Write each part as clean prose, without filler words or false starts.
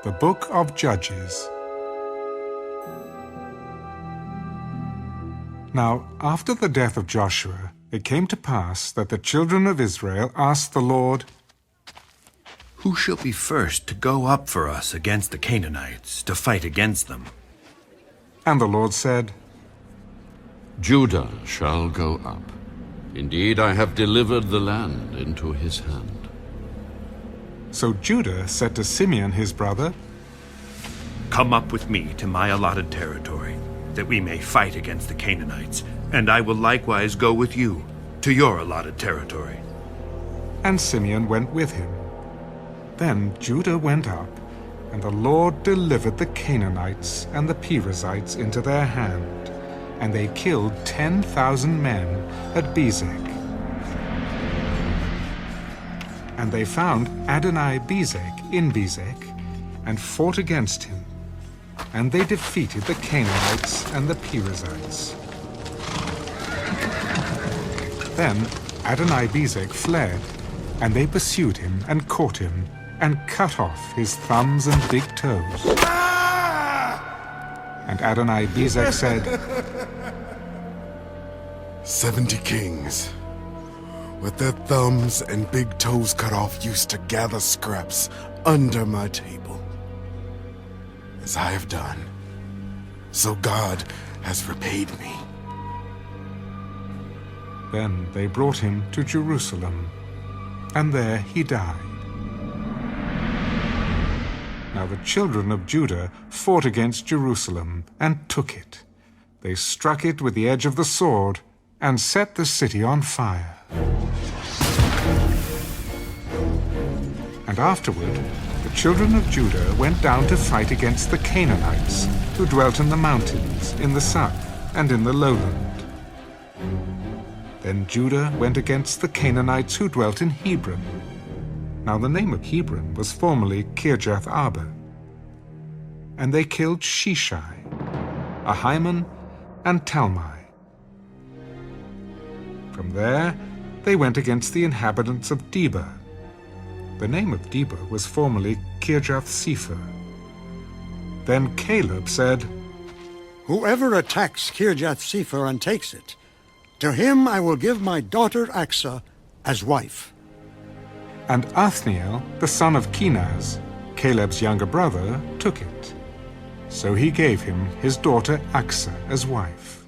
The Book of Judges. Now, after the death of Joshua, it came to pass that the children of Israel asked the Lord, "Who shall be first to go up for us against the Canaanites, to fight against them?" And the Lord said, "Judah shall go up. Indeed, I have delivered the land into his hand." So Judah said to Simeon his brother, "Come up with me to my allotted territory, that we may fight against the Canaanites, and I will likewise go with you to your allotted territory." And Simeon went with him. Then Judah went up, and the Lord delivered the Canaanites and the Perizzites into their hand, and they killed 10,000 men at Bezek. And they found Adonai-Bezek in Bezek, and fought against him, and they defeated the Canaanites and the Perizzites. Then Adonai-Bezek fled, and they pursued him and caught him, and cut off his thumbs and big toes. And Adonai-Bezek said, 70 kings, with their thumbs and big toes cut off, used to gather scraps under my table. As I have done, so God has repaid me. Then they brought him to Jerusalem, and there he died. Now the children of Judah fought against Jerusalem and took it. They struck it with the edge of the sword and set the city on fire. And afterward, the children of Judah went down to fight against the Canaanites, who dwelt in the mountains, in the south, and in the lowland. Then Judah went against the Canaanites who dwelt in Hebron. Now the name of Hebron was formerly Kirjath-Arba. And they killed Sheshai, Ahiman, and Talmai. From there they went against the inhabitants of Deborah. The name of Deborah was formerly Kirjath-Sepher. Then Caleb said, "Whoever attacks Kirjath-Sepher and takes it, to him I will give my daughter Achsah as wife." And Othniel, the son of Kenaz, Caleb's younger brother, took it. So he gave him his daughter Achsah as wife.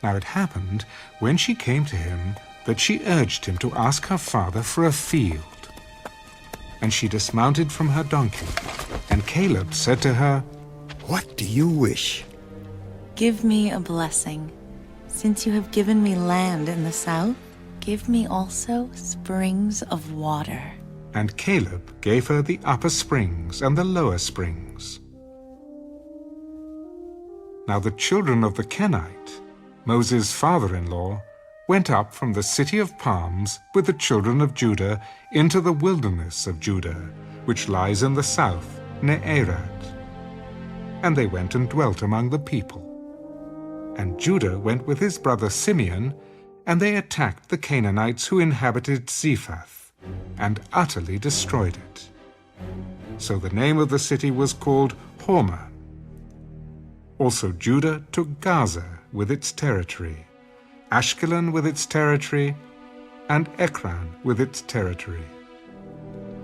Now it happened, when she came to him, that she urged him to ask her father for a field. And she dismounted from her donkey, and Caleb said to her, "What do you wish?" "Give me a blessing. Since you have given me land in the south, give me also springs of water." And Caleb gave her the upper springs and the lower springs. Now the children of the Canaanite, Moses' father-in-law, went up from the city of palms with the children of Judah into the wilderness of Judah, which lies in the south, near Arad. And they went and dwelt among the people. And Judah went with his brother Simeon, and they attacked the Canaanites who inhabited Zephath, and utterly destroyed it. So the name of the city was called Hormah. Also Judah took Gaza with its territory, Ashkelon with its territory, and Ekron with its territory.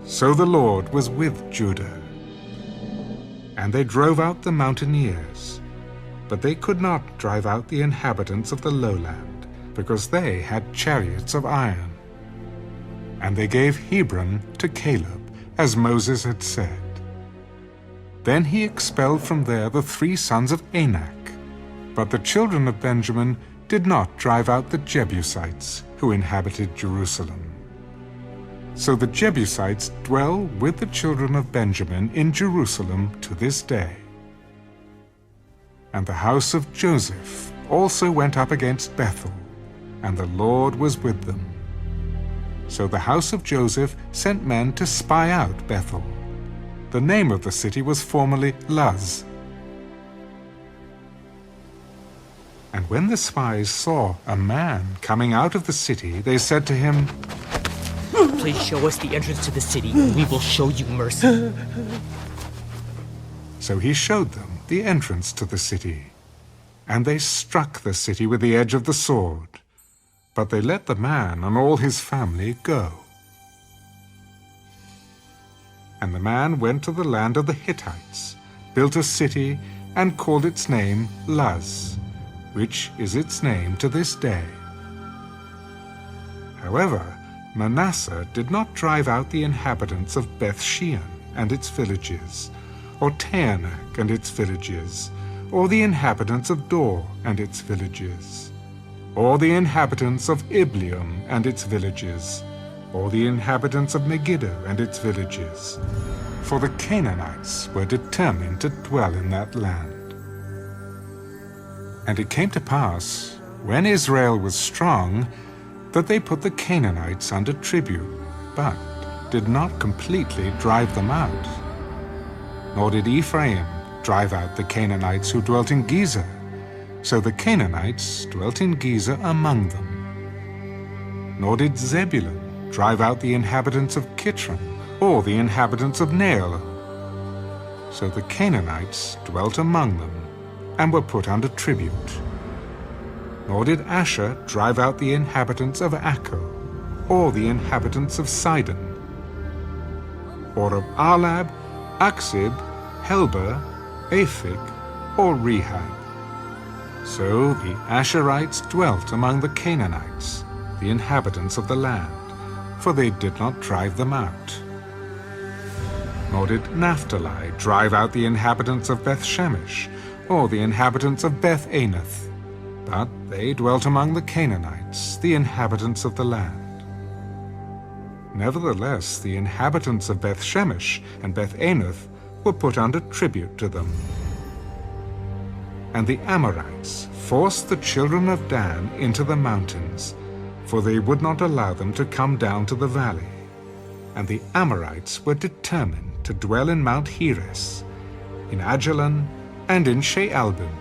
So the Lord was with Judah. And they drove out the mountaineers, but they could not drive out the inhabitants of the lowland, because they had chariots of iron. And they gave Hebron to Caleb, as Moses had said. Then he expelled from there the 3 sons of Anak. But the children of Benjamin did not drive out the Jebusites who inhabited Jerusalem. So the Jebusites dwell with the children of Benjamin in Jerusalem to this day. And the house of Joseph also went up against Bethel, and the Lord was with them. So the house of Joseph sent men to spy out Bethel. The name of the city was formerly Luz. And when the spies saw a man coming out of the city, they said to him, "Please show us the entrance to the city, and we will show you mercy." So he showed them the entrance to the city. And they struck the city with the edge of the sword. But they let the man and all his family go. And the man went to the land of the Hittites, built a city, and called its name Luz, which is its name to this day. However, Manasseh did not drive out the inhabitants of Beth-shean and its villages, or Taanach and its villages, or the inhabitants of Dor and its villages, or the inhabitants of Ibleam and its villages, or the inhabitants of Megiddo and its villages, for the Canaanites were determined to dwell in that land. And it came to pass, when Israel was strong, that they put the Canaanites under tribute, but did not completely drive them out. Nor did Ephraim drive out the Canaanites who dwelt in Gezer, so the Canaanites dwelt in Gezer among them. Nor did Zebulun drive out the inhabitants of Kitron, or the inhabitants of Nael. So the Canaanites dwelt among them, and were put under tribute. Nor did Asher drive out the inhabitants of Acco, or the inhabitants of Sidon, or of Arlab, Aksib, Helber, Aphik, or Rehab. So the Asherites dwelt among the Canaanites, the inhabitants of the land, for they did not drive them out. Nor did Naphtali drive out the inhabitants of Beth-shemesh, or the inhabitants of Beth-anath, but they dwelt among the Canaanites, the inhabitants of the land. Nevertheless, the inhabitants of Beth-shemesh and Beth-anath were put under tribute to them. And the Amorites forced the children of Dan into the mountains, for they would not allow them to come down to the valley. And the Amorites were determined to dwell in Mount Heres, in Ajalon, and in Shaalbim.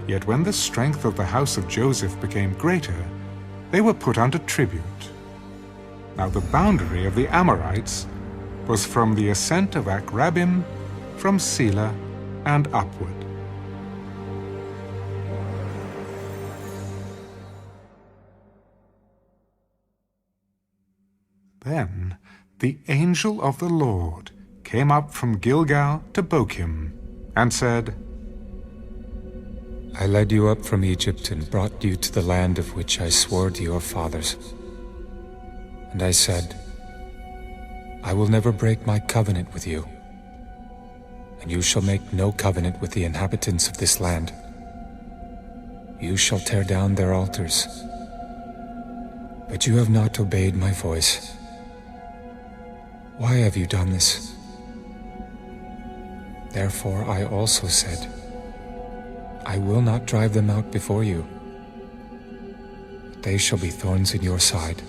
Yet when the strength of the house of Joseph became greater, they were put under tribute. Now the boundary of the Amorites was from the ascent of Akrabim, from Selah, and upward. Then the angel of the Lord came up from Gilgal to Bochim, and said, I led you up from Egypt and brought you to the land of which I swore to your fathers. And I said, I will never break my covenant with you, and you shall make no covenant with the inhabitants of this land. You shall tear down their altars. But you have not obeyed my voice. Why have you done this? Therefore I also said, I will not drive them out before you. But they shall be thorns in your side,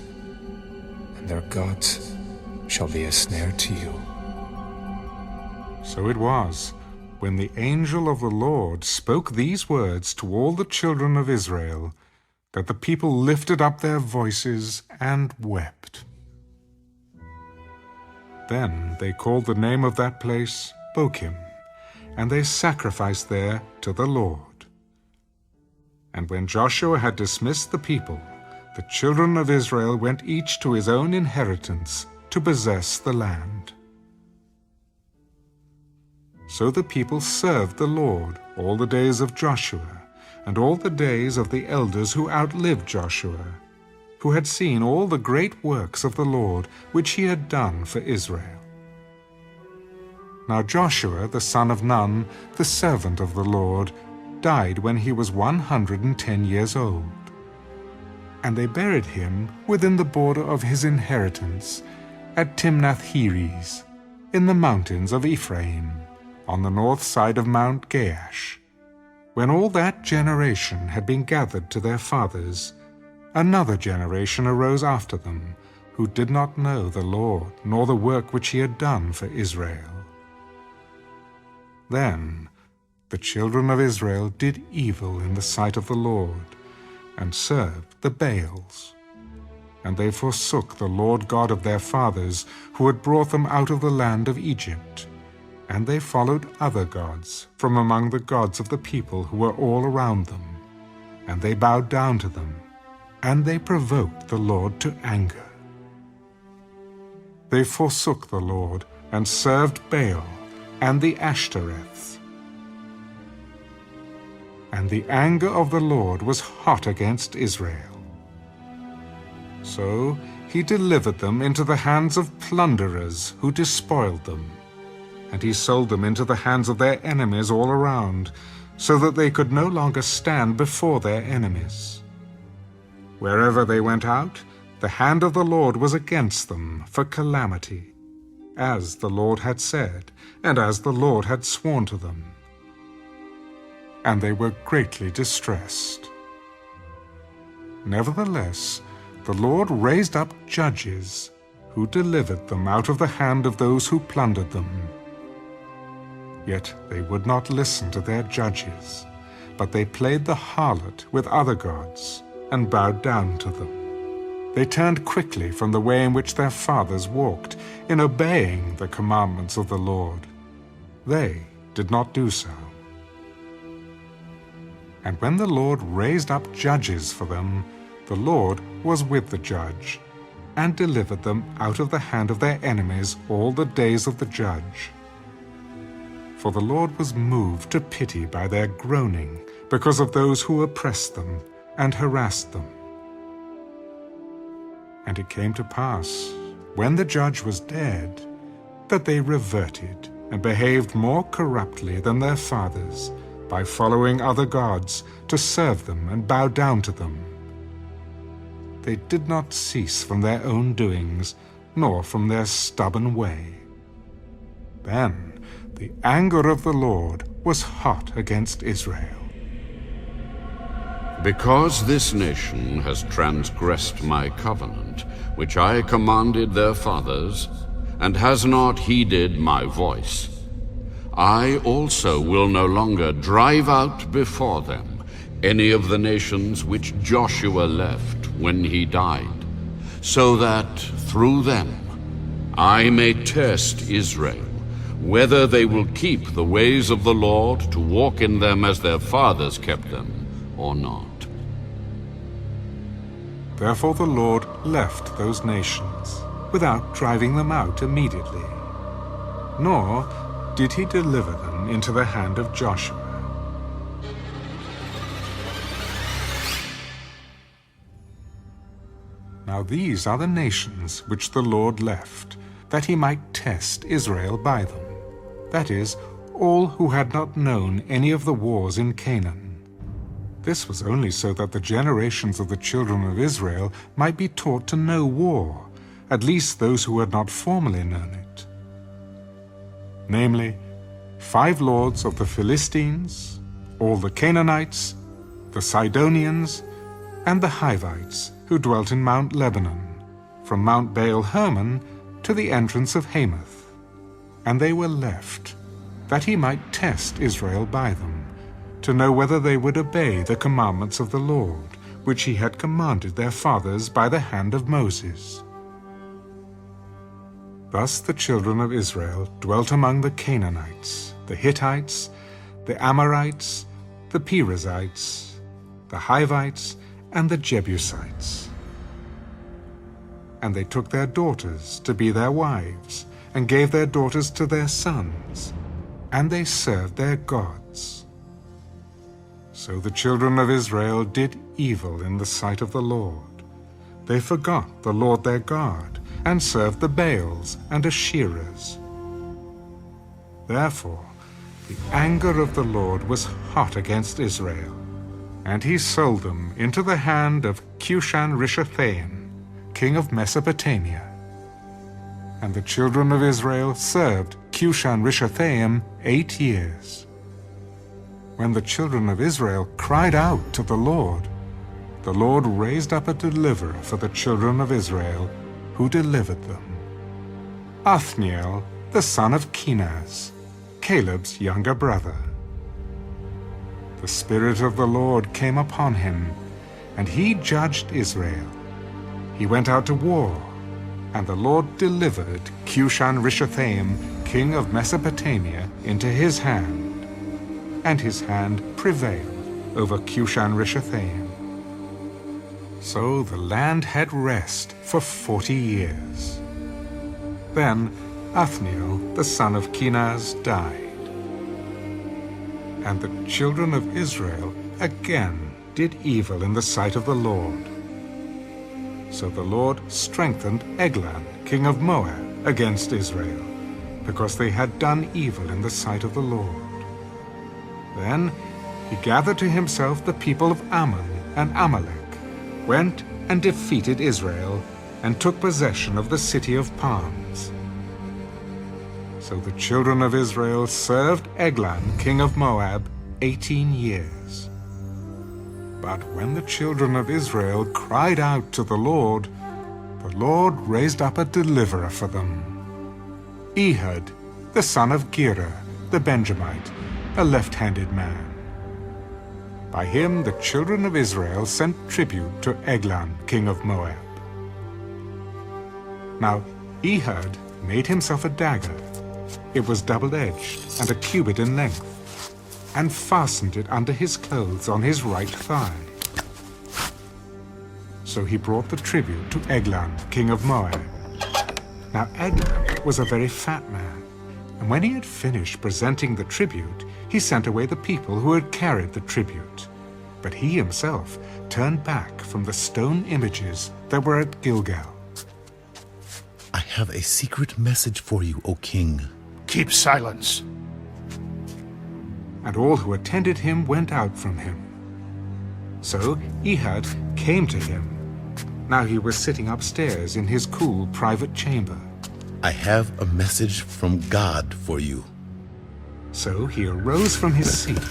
and their gods shall be a snare to you. So it was, when the angel of the Lord spoke these words to all the children of Israel, that the people lifted up their voices and wept. Then they called the name of that place Bochim, and they sacrificed there to the Lord. And when Joshua had dismissed the people, the children of Israel went each to his own inheritance to possess the land. So the people served the Lord all the days of Joshua, and all the days of the elders who outlived Joshua, who had seen all the great works of the Lord which he had done for Israel. Now Joshua the son of Nun, the servant of the Lord, died when he was 110 years old. And they buried him within the border of his inheritance at Timnath-Heres, in the mountains of Ephraim, on the north side of Mount Gaash. When all that generation had been gathered to their fathers, another generation arose after them, who did not know the Lord, nor the work which he had done for Israel. Then the children of Israel did evil in the sight of the Lord, and served the Baals. And they forsook the Lord God of their fathers, who had brought them out of the land of Egypt, And they followed other gods from among the gods of the people who were all around them, and they bowed down to them, and they provoked the Lord to anger. They forsook the Lord and served Baal and the Ashtoreths. And the anger of the Lord was hot against Israel. So he delivered them into the hands of plunderers who despoiled them, and he sold them into the hands of their enemies all around, so that they could no longer stand before their enemies. Wherever they went out, the hand of the Lord was against them for calamity, as the Lord had said, and as the Lord had sworn to them. And they were greatly distressed. Nevertheless, the Lord raised up judges who delivered them out of the hand of those who plundered them. Yet they would not listen to their judges, but they played the harlot with other gods and bowed down to them. They turned quickly from the way in which their fathers walked, in obeying the commandments of the Lord. They did not do so. And when the Lord raised up judges for them, the Lord was with the judge, and delivered them out of the hand of their enemies all the days of the judge. For the Lord was moved to pity by their groaning, because of those who oppressed them and harassed them. And it came to pass, when the judge was dead, that they reverted and behaved more corruptly than their fathers, by following other gods to serve them and bow down to them. They did not cease from their own doings, nor from their stubborn way. Then the anger of the Lord was hot against Israel. Because this nation has transgressed my covenant, which I commanded their fathers, and has not heeded my voice, I also will no longer drive out before them any of the nations which Joshua left when he died, so that through them I may test Israel, whether they will keep the ways of the Lord to walk in them as their fathers kept them, or not. Therefore the Lord left those nations, without driving them out immediately, nor did he deliver them into the hand of Joshua. Now these are the nations which the Lord left, that he might test Israel by them, that is, all who had not known any of the wars in Canaan. This was only so that the generations of the children of Israel might be taught to know war, at least those who had not formerly known it. Namely, 5 lords of the Philistines, all the Canaanites, the Sidonians, and the Hivites, who dwelt in Mount Lebanon, from Mount Baal-Hermon to the entrance of Hamath. And they were left, that he might test Israel by them, to know whether they would obey the commandments of the Lord, which he had commanded their fathers by the hand of Moses. Thus the children of Israel dwelt among the Canaanites, the Hittites, the Amorites, the Perizzites, the Hivites, and the Jebusites. And they took their daughters to be their wives, and gave their daughters to their sons, and they served their gods. So the children of Israel did evil in the sight of the Lord. They forgot the Lord their God, and served the Baals and Asherahs. Therefore the anger of the Lord was hot against Israel, and he sold them into the hand of Cushan-Rishathaim, king of Mesopotamia. And the children of Israel served Cushan-Rishathaim 8 years. When the children of Israel cried out to the Lord raised up a deliverer for the children of Israel, who delivered them. Othniel, the son of Kenaz, Caleb's younger brother. The Spirit of the Lord came upon him, and he judged Israel. He went out to war, And the Lord delivered Cushan-Rishathaim, king of Mesopotamia, into his hand, and his hand prevailed over Cushan-Rishathaim. So the land had rest for 40 years. Then Othniel, the son of Kenaz, died. And the children of Israel again did evil in the sight of the Lord. So the Lord strengthened Eglon, king of Moab, against Israel, because they had done evil in the sight of the Lord. Then he gathered to himself the people of Ammon and Amalek, went and defeated Israel, and took possession of the city of palms. So the children of Israel served Eglon, king of Moab, 18 years. But when the children of Israel cried out to the Lord raised up a deliverer for them. Ehud, the son of Gera, the Benjamite, a left-handed man. By him the children of Israel sent tribute to Eglon, king of Moab. Now Ehud made himself a dagger. It was double-edged and a cubit in length, and fastened it under his clothes on his right thigh. So he brought the tribute to Eglon, king of Moab. Now Eglon was a very fat man, and when he had finished presenting the tribute, he sent away the people who had carried the tribute. But he himself turned back from the stone images that were at Gilgal. I have a secret message for you, O king. Keep silence. And all who attended him went out from him. So Ehud came to him. Now he was sitting upstairs in his cool private chamber. I have a message from God for you. So he arose from his seat.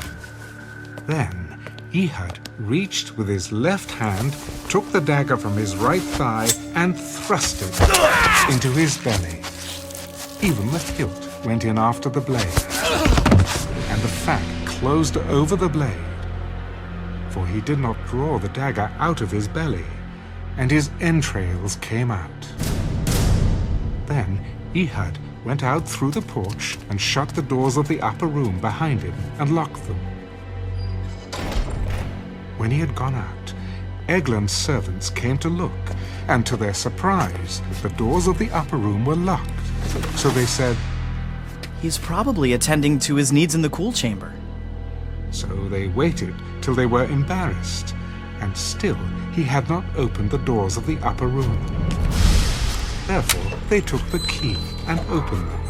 Then Ehud reached with his left hand, took the dagger from his right thigh, and thrust it into his belly. Even the hilt went in after the blade, and the fat closed over the blade. For he did not draw the dagger out of his belly, and his entrails came out. Then Ehud went out through the porch and shut the doors of the upper room behind him and locked them. When he had gone out, Eglon's servants came to look, and to their surprise, the doors of the upper room were locked. So they said, "He's probably attending to his needs in the cool chamber." So they waited till they were embarrassed, and still he had not opened the doors of the upper room. Therefore they took the key and opened them.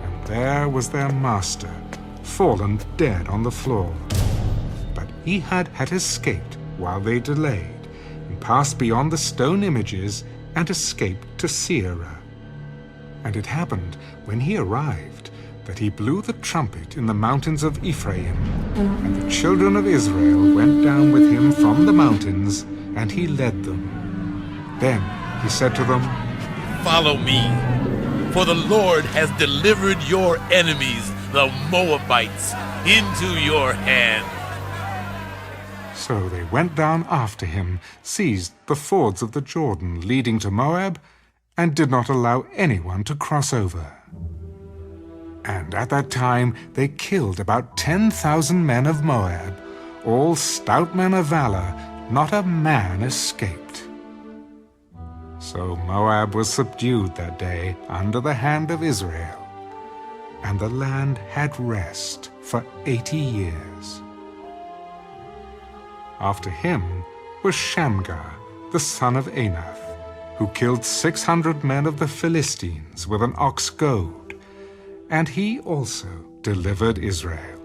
And there was their master, fallen dead on the floor. But Ehud had escaped while they delayed, and passed beyond the stone images, and escaped to Seirah. And it happened, when he arrived, that he blew the trumpet in the mountains of Ephraim, and the children of Israel went down with him from the mountains, and he led them. Then he said to them, "Follow me, for the Lord has delivered your enemies, the Moabites, into your hand." So they went down after him, seized the fords of the Jordan leading to Moab, and did not allow anyone to cross over. And at that time they killed about 10,000 men of Moab, all stout men of valor, not a man escaped. So Moab was subdued that day under the hand of Israel, and the land had rest for 80 years. After him was Shamgar, the son of Anath, who killed 600 men of the Philistines with an ox goad, and he also delivered Israel.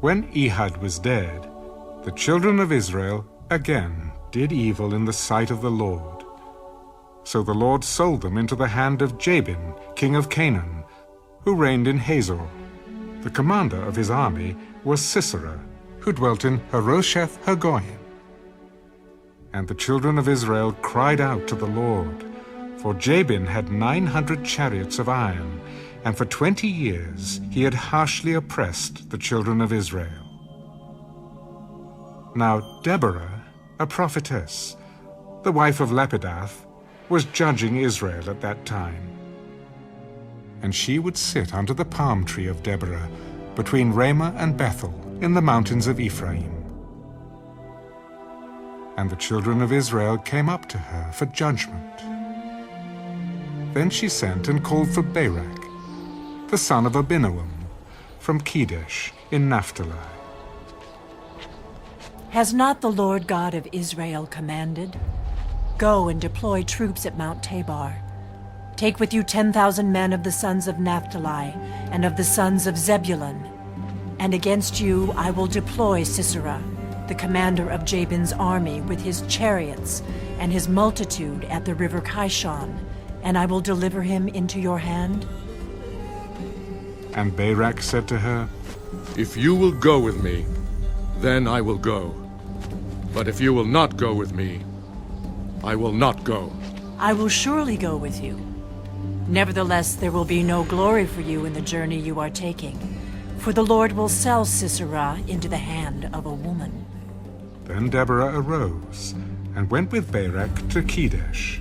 When Ehud was dead, the children of Israel again did evil in the sight of the Lord. So the Lord sold them into the hand of Jabin, king of Canaan, who reigned in Hazor. The commander of his army was Sisera, who dwelt in Harosheth Hagoyim. And the children of Israel cried out to the Lord, for Jabin had 900 chariots of iron, and for 20 years he had harshly oppressed the children of Israel. Now Deborah, a prophetess, the wife of Lapidath, was judging Israel at that time. And she would sit under the palm tree of Deborah, between Ramah and Bethel, in the mountains of Ephraim. And the children of Israel came up to her for judgment. Then she sent and called for Barak, the son of Abinoam, from Kedesh in Naphtali. Has not the Lord God of Israel commanded? Go and deploy troops at Mount Tabor. Take with you 10,000 men of the sons of Naphtali and of the sons of Zebulun. And against you I will deploy Sisera, the commander of Jabin's army, with his chariots and his multitude at the river Kishon, and I will deliver him into your hand. And Barak said to her, If you will go with me, then I will go. But if you will not go with me, I will not go. I will surely go with you. Nevertheless, there will be no glory for you in the journey you are taking, for the Lord will sell Sisera into the hand of a woman. Then Deborah arose and went with Barak to Kedesh.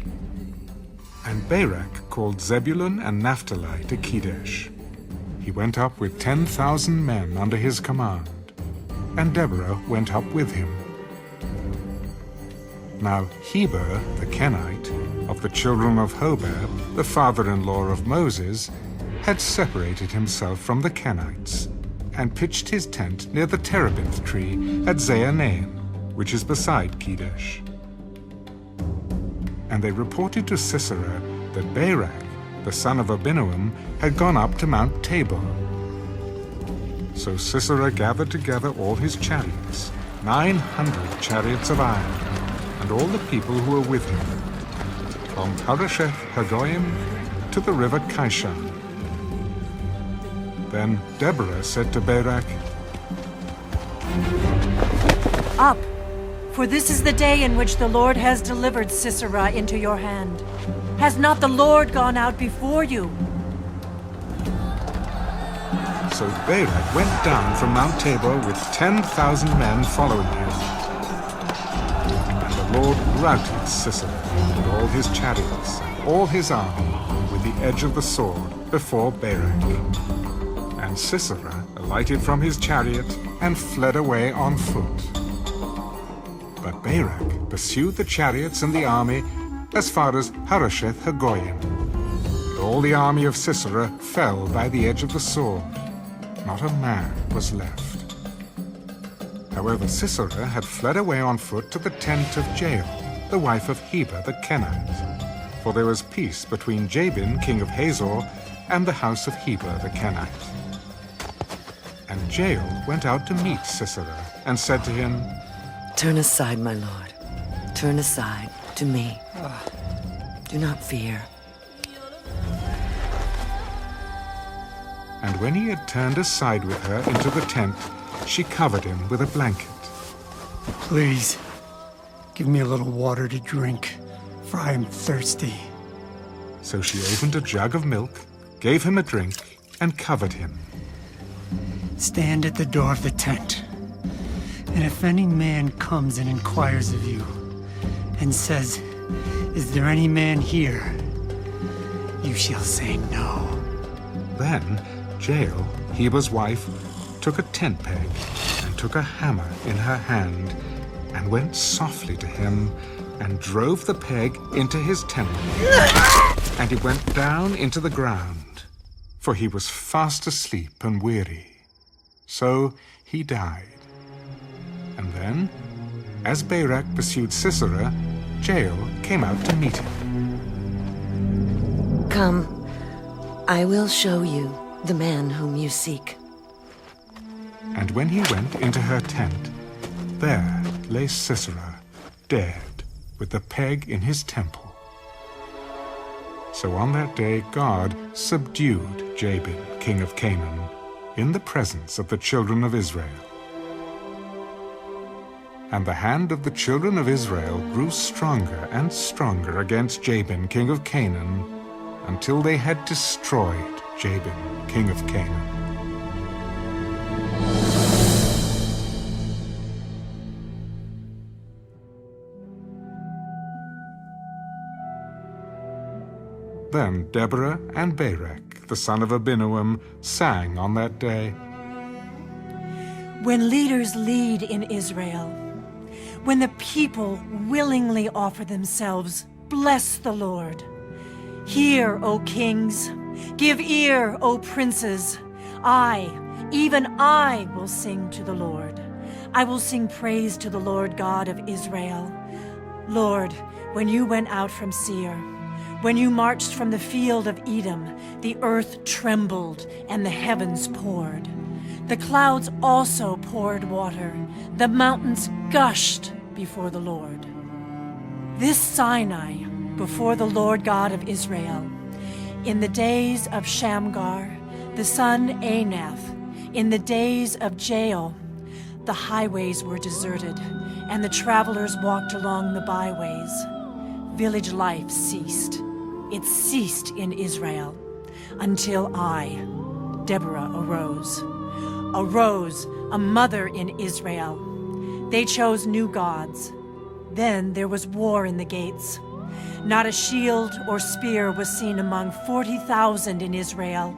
And Barak called Zebulun and Naphtali to Kedesh. He went up with 10,000 men under his command, and Deborah went up with him. Now Heber the Canaanite, of the children of Hobab, the father-in-law of Moses, had separated himself from the Canaanites, and pitched his tent near the terebinth tree at Zaanaim, which is beside Kedesh. And they reported to Sisera that Barak, the son of Abinoam, had gone up to Mount Tabor. So Sisera gathered together all his chariots, 900 chariots of iron, and all the people who were with him, from Harosheth Hagoyim to the river Kishon. Then Deborah said to Barak, Up, for this is the day in which the Lord has delivered Sisera into your hand. Has not the Lord gone out before you? So Barak went down from Mount Tabor with 10,000 men following him. And the Lord routed Sisera and all his chariots, all his army, with the edge of the sword before Barak. And Sisera alighted from his chariot and fled away on foot. But Barak pursued the chariots and the army as far as Harosheth Hagoyim. And all the army of Sisera fell by the edge of the sword. Not a man was left. However, Sisera had fled away on foot to the tent of Jael, the wife of Heber the Canaanite. For there was peace between Jabin, king of Hazor, and the house of Heber the Canaanite. And Jael went out to meet Sisera, and said to him, Turn aside, my lord. Turn aside to me. Do not fear. And when he had turned aside with her into the tent, she covered him with a blanket. Please, give me a little water to drink, for I am thirsty. So she opened a jug of milk, gave him a drink, and covered him. Stand at the door of the tent, and if any man comes and inquires of you, and says, Is there any man here? You shall say no. Then Jael, Heber's wife, took a tent peg, and took a hammer in her hand, and went softly to him, and drove the peg into his temple. And he went down into the ground, for he was fast asleep and weary. So he died. And then, as Barak pursued Sisera, Jael came out to meet him. Come, I will show you the man whom you seek. And when he went into her tent, there lay Sisera, dead, with the peg in his temple. So on that day God subdued Jabin, king of Canaan, in the presence of the children of Israel. And the hand of the children of Israel grew stronger and stronger against Jabin, king of Canaan, until they had destroyed Jabin, king of Canaan. Then Deborah and Barak, the son of Abinoam, sang on that day. When leaders lead in Israel, when the people willingly offer themselves, bless the Lord. Hear, O kings, give ear, O princes. I, even I, will sing to the Lord. I will sing praise to the Lord God of Israel. Lord, when you went out from Seir, when you marched from the field of Edom, the earth trembled and the heavens poured. The clouds also poured water. The mountains gushed before the Lord. This Sinai, before the Lord God of Israel, in the days of Shamgar, the son Anath, in the days of Jael, the highways were deserted, and the travelers walked along the byways. Village life ceased. It ceased in Israel until I, Deborah, arose. Arose, a mother in Israel. They chose new gods. Then there was war in the gates. Not a shield or spear was seen among 40,000 in Israel.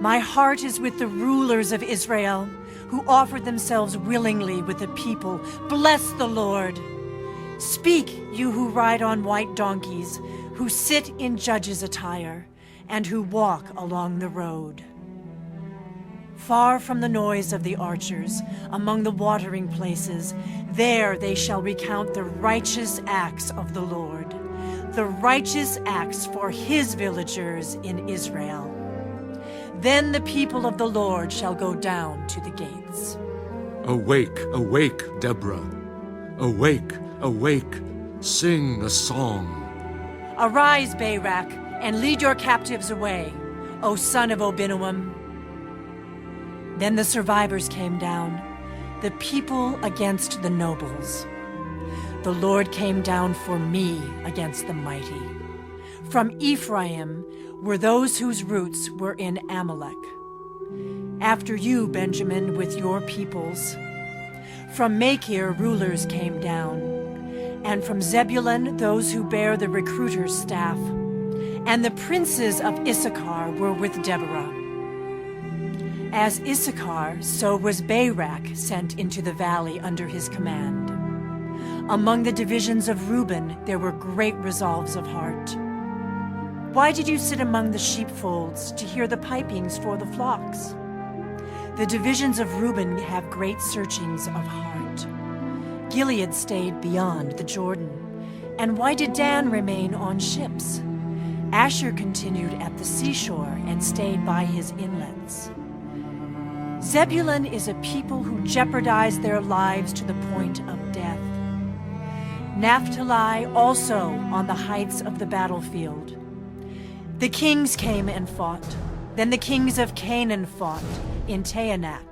My heart is with the rulers of Israel, who offered themselves willingly with the people. Bless the Lord. Speak, you who ride on white donkeys, who sit in judges' attire, and who walk along the road. Far from the noise of the archers, among the watering places, there they shall recount the righteous acts of the Lord, the righteous acts for his villagers in Israel. Then the people of the Lord shall go down to the gates. Awake, awake, Deborah. Awake, awake, sing a song. Arise, Barak, and lead your captives away, O son of Abinoam. Then the survivors came down, the people against the nobles. The Lord came down for me against the mighty. From Ephraim were those whose roots were in Amalek. After you, Benjamin, with your peoples. From Machir rulers came down, and from Zebulun those who bear the recruiter's staff. And the princes of Issachar were with Deborah. As Issachar, so was Barak sent into the valley under his command. Among the divisions of Reuben there were great resolves of heart. Why did you sit among the sheepfolds to hear the pipings for the flocks? The divisions of Reuben have great searchings of heart. Gilead stayed beyond the Jordan. And why did Dan remain on ships? Asher continued at the seashore and stayed by his inlets. Zebulun is a people who jeopardize their lives to the point of death. Naphtali also on the heights of the battlefield. The kings came and fought. Then the kings of Canaan fought in Taanach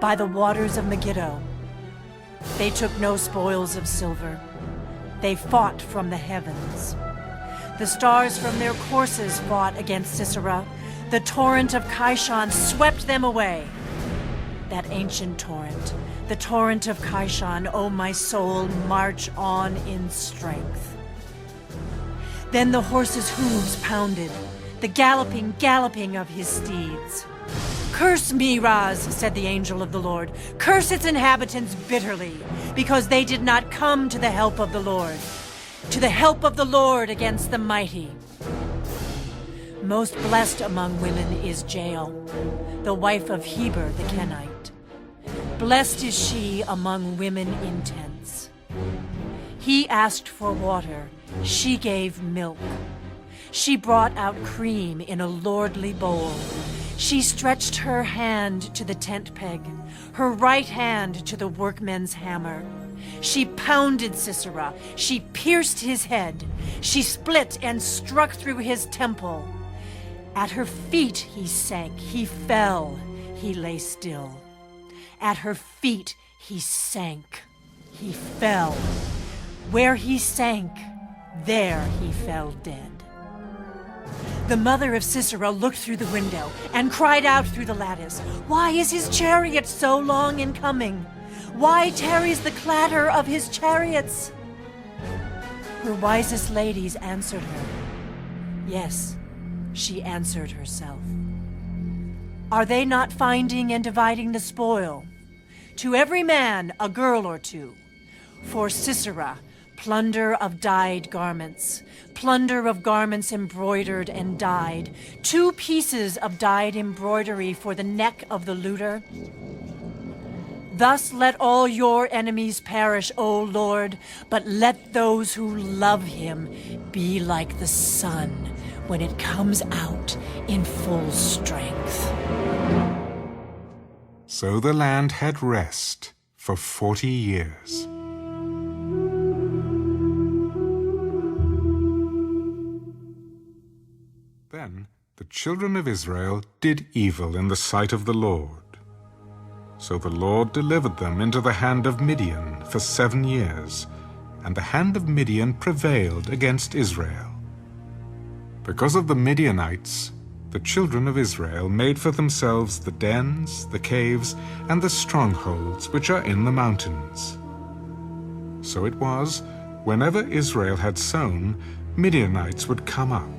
by the waters of Megiddo. They took no spoils of silver. They fought from the heavens. The stars from their courses fought against Sisera. The torrent of Kishon swept them away. That ancient torrent, the torrent of Kishon, O my soul, march on in strength. Then the horses' hooves pounded, the galloping of his steeds. Curse Meroz, said the angel of the Lord. Curse its inhabitants bitterly, because they did not come to the help of the Lord, to the help of the Lord against the mighty. Most blessed among women is Jael, the wife of Heber the Canaanite. Blessed is she among women in tents. He asked for water, she gave milk. She brought out cream in a lordly bowl. She stretched her hand to the tent peg, her right hand to the workman's hammer. She pounded Sisera, she pierced his head, she split and struck through his temple. At her feet he sank, he fell, he lay still. At her feet he sank, he fell. Where he sank, there he fell dead. The mother of Sisera looked through the window and cried out through the lattice, "Why is his chariot so long in coming? Why tarries the clatter of his chariots?" Her wisest ladies answered her. Yes, she answered herself. Are they not finding and dividing the spoil? To every man a girl or two. For Sisera, plunder of dyed garments, plunder of garments embroidered and dyed, 2 pieces of dyed embroidery for the neck of the looter. Thus let all your enemies perish, O Lord, but let those who love him be like the sun when it comes out in full strength. So the land had rest for 40 years. Then the children of Israel did evil in the sight of the Lord. So the Lord delivered them into the hand of Midian for 7 years, and the hand of Midian prevailed against Israel. Because of the Midianites, the children of Israel made for themselves the dens, the caves, and the strongholds which are in the mountains. So it was, whenever Israel had sown, Midianites would come up.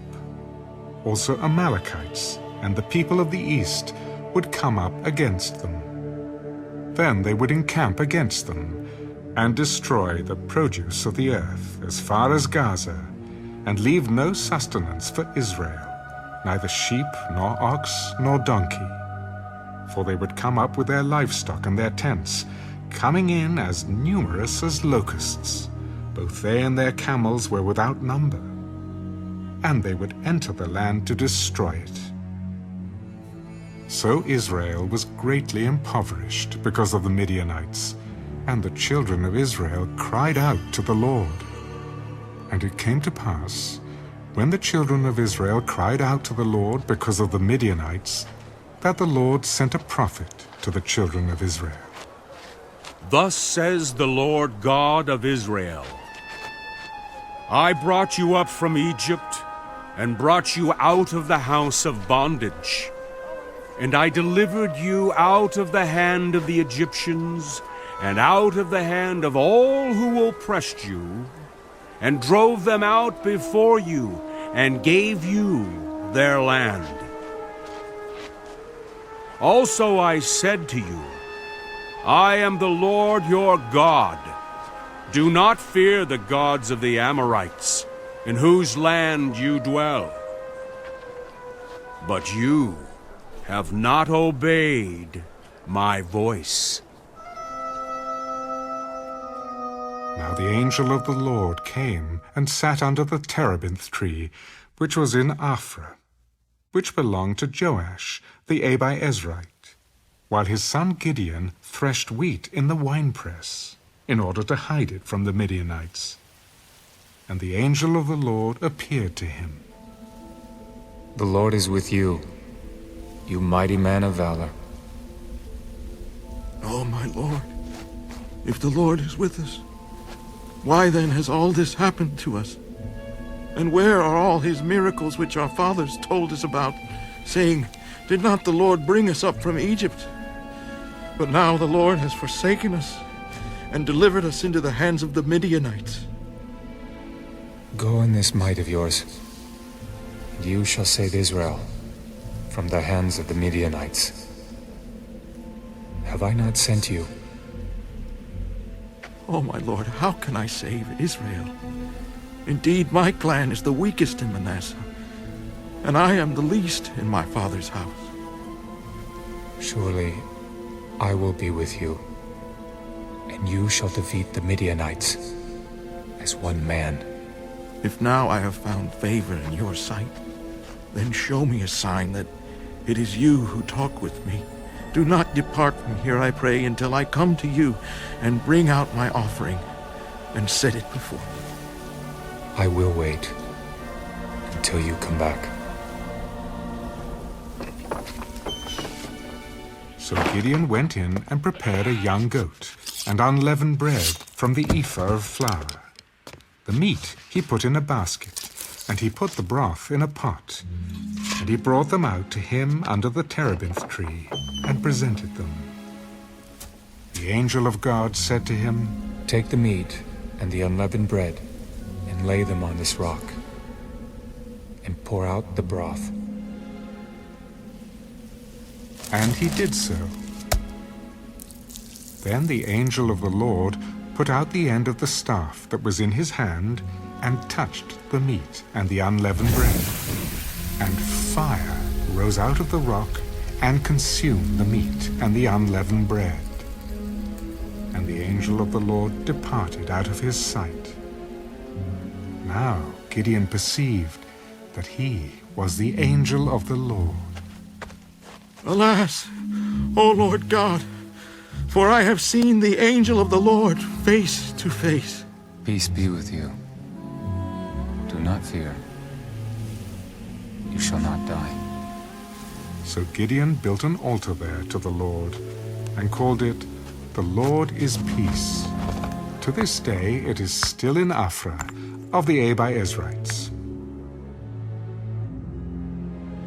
Also Amalekites and the people of the east would come up against them. Then they would encamp against them and destroy the produce of the earth as far as Gaza, and leave no sustenance for Israel, neither sheep, nor ox, nor donkey. For they would come up with their livestock and their tents, coming in as numerous as locusts. Both they and their camels were without number. And they would enter the land to destroy it. So Israel was greatly impoverished because of the Midianites, and the children of Israel cried out to the Lord. And it came to pass, when the children of Israel cried out to the Lord because of the Midianites, that the Lord sent a prophet to the children of Israel. Thus says the Lord God of Israel, I brought you up from Egypt, and brought you out of the house of bondage. And I delivered you out of the hand of the Egyptians, and out of the hand of all who oppressed you, and drove them out before you, and gave you their land. Also I said to you, I am the Lord your God. Do not fear the gods of the Amorites, in whose land you dwell. But you have not obeyed my voice. Now the angel of the Lord came and sat under the terebinth tree, which was in Ophrah, which belonged to Joash the Abiezrite, while his son Gideon threshed wheat in the winepress, in order to hide it from the Midianites. And the angel of the Lord appeared to him. The Lord is with you, you mighty man of valor. Oh, my Lord, if the Lord is with us, why then has all this happened to us? And where are all his miracles which our fathers told us about, saying, Did not the Lord bring us up from Egypt? But now the Lord has forsaken us, and delivered us into the hands of the Midianites. Go in this might of yours, and you shall save Israel from the hands of the Midianites. Have I not sent you? Oh, my Lord, how can I save Israel? Indeed, my clan is the weakest in Manasseh, and I am the least in my father's house. Surely I will be with you, and you shall defeat the Midianites as one man. If now I have found favor in your sight, then show me a sign that it is you who talk with me. Do not depart from here, I pray, until I come to you and bring out my offering and set it before me. I will wait until you come back. So Gideon went in and prepared a young goat and unleavened bread from the ephah of flour. The meat he put in a basket, And he put the broth in a pot, and he brought them out to him under the terebinth tree, and presented them. The angel of God said to him, Take the meat and the unleavened bread, and lay them on this rock, and pour out the broth. And he did so. Then the angel of the Lord put out the end of the staff that was in his hand, and touched the meat and the unleavened bread. And fire rose out of the rock, and consumed the meat and the unleavened bread. And the angel of the Lord departed out of his sight. Now Gideon perceived that he was the angel of the Lord. Alas, O Lord God, for I have seen the angel of the Lord face to face. Peace be with you. Do not fear. You shall not die. So Gideon built an altar there to the Lord, and called it, The Lord is Peace. To this day it is still in Ophrah of the Abiezrites.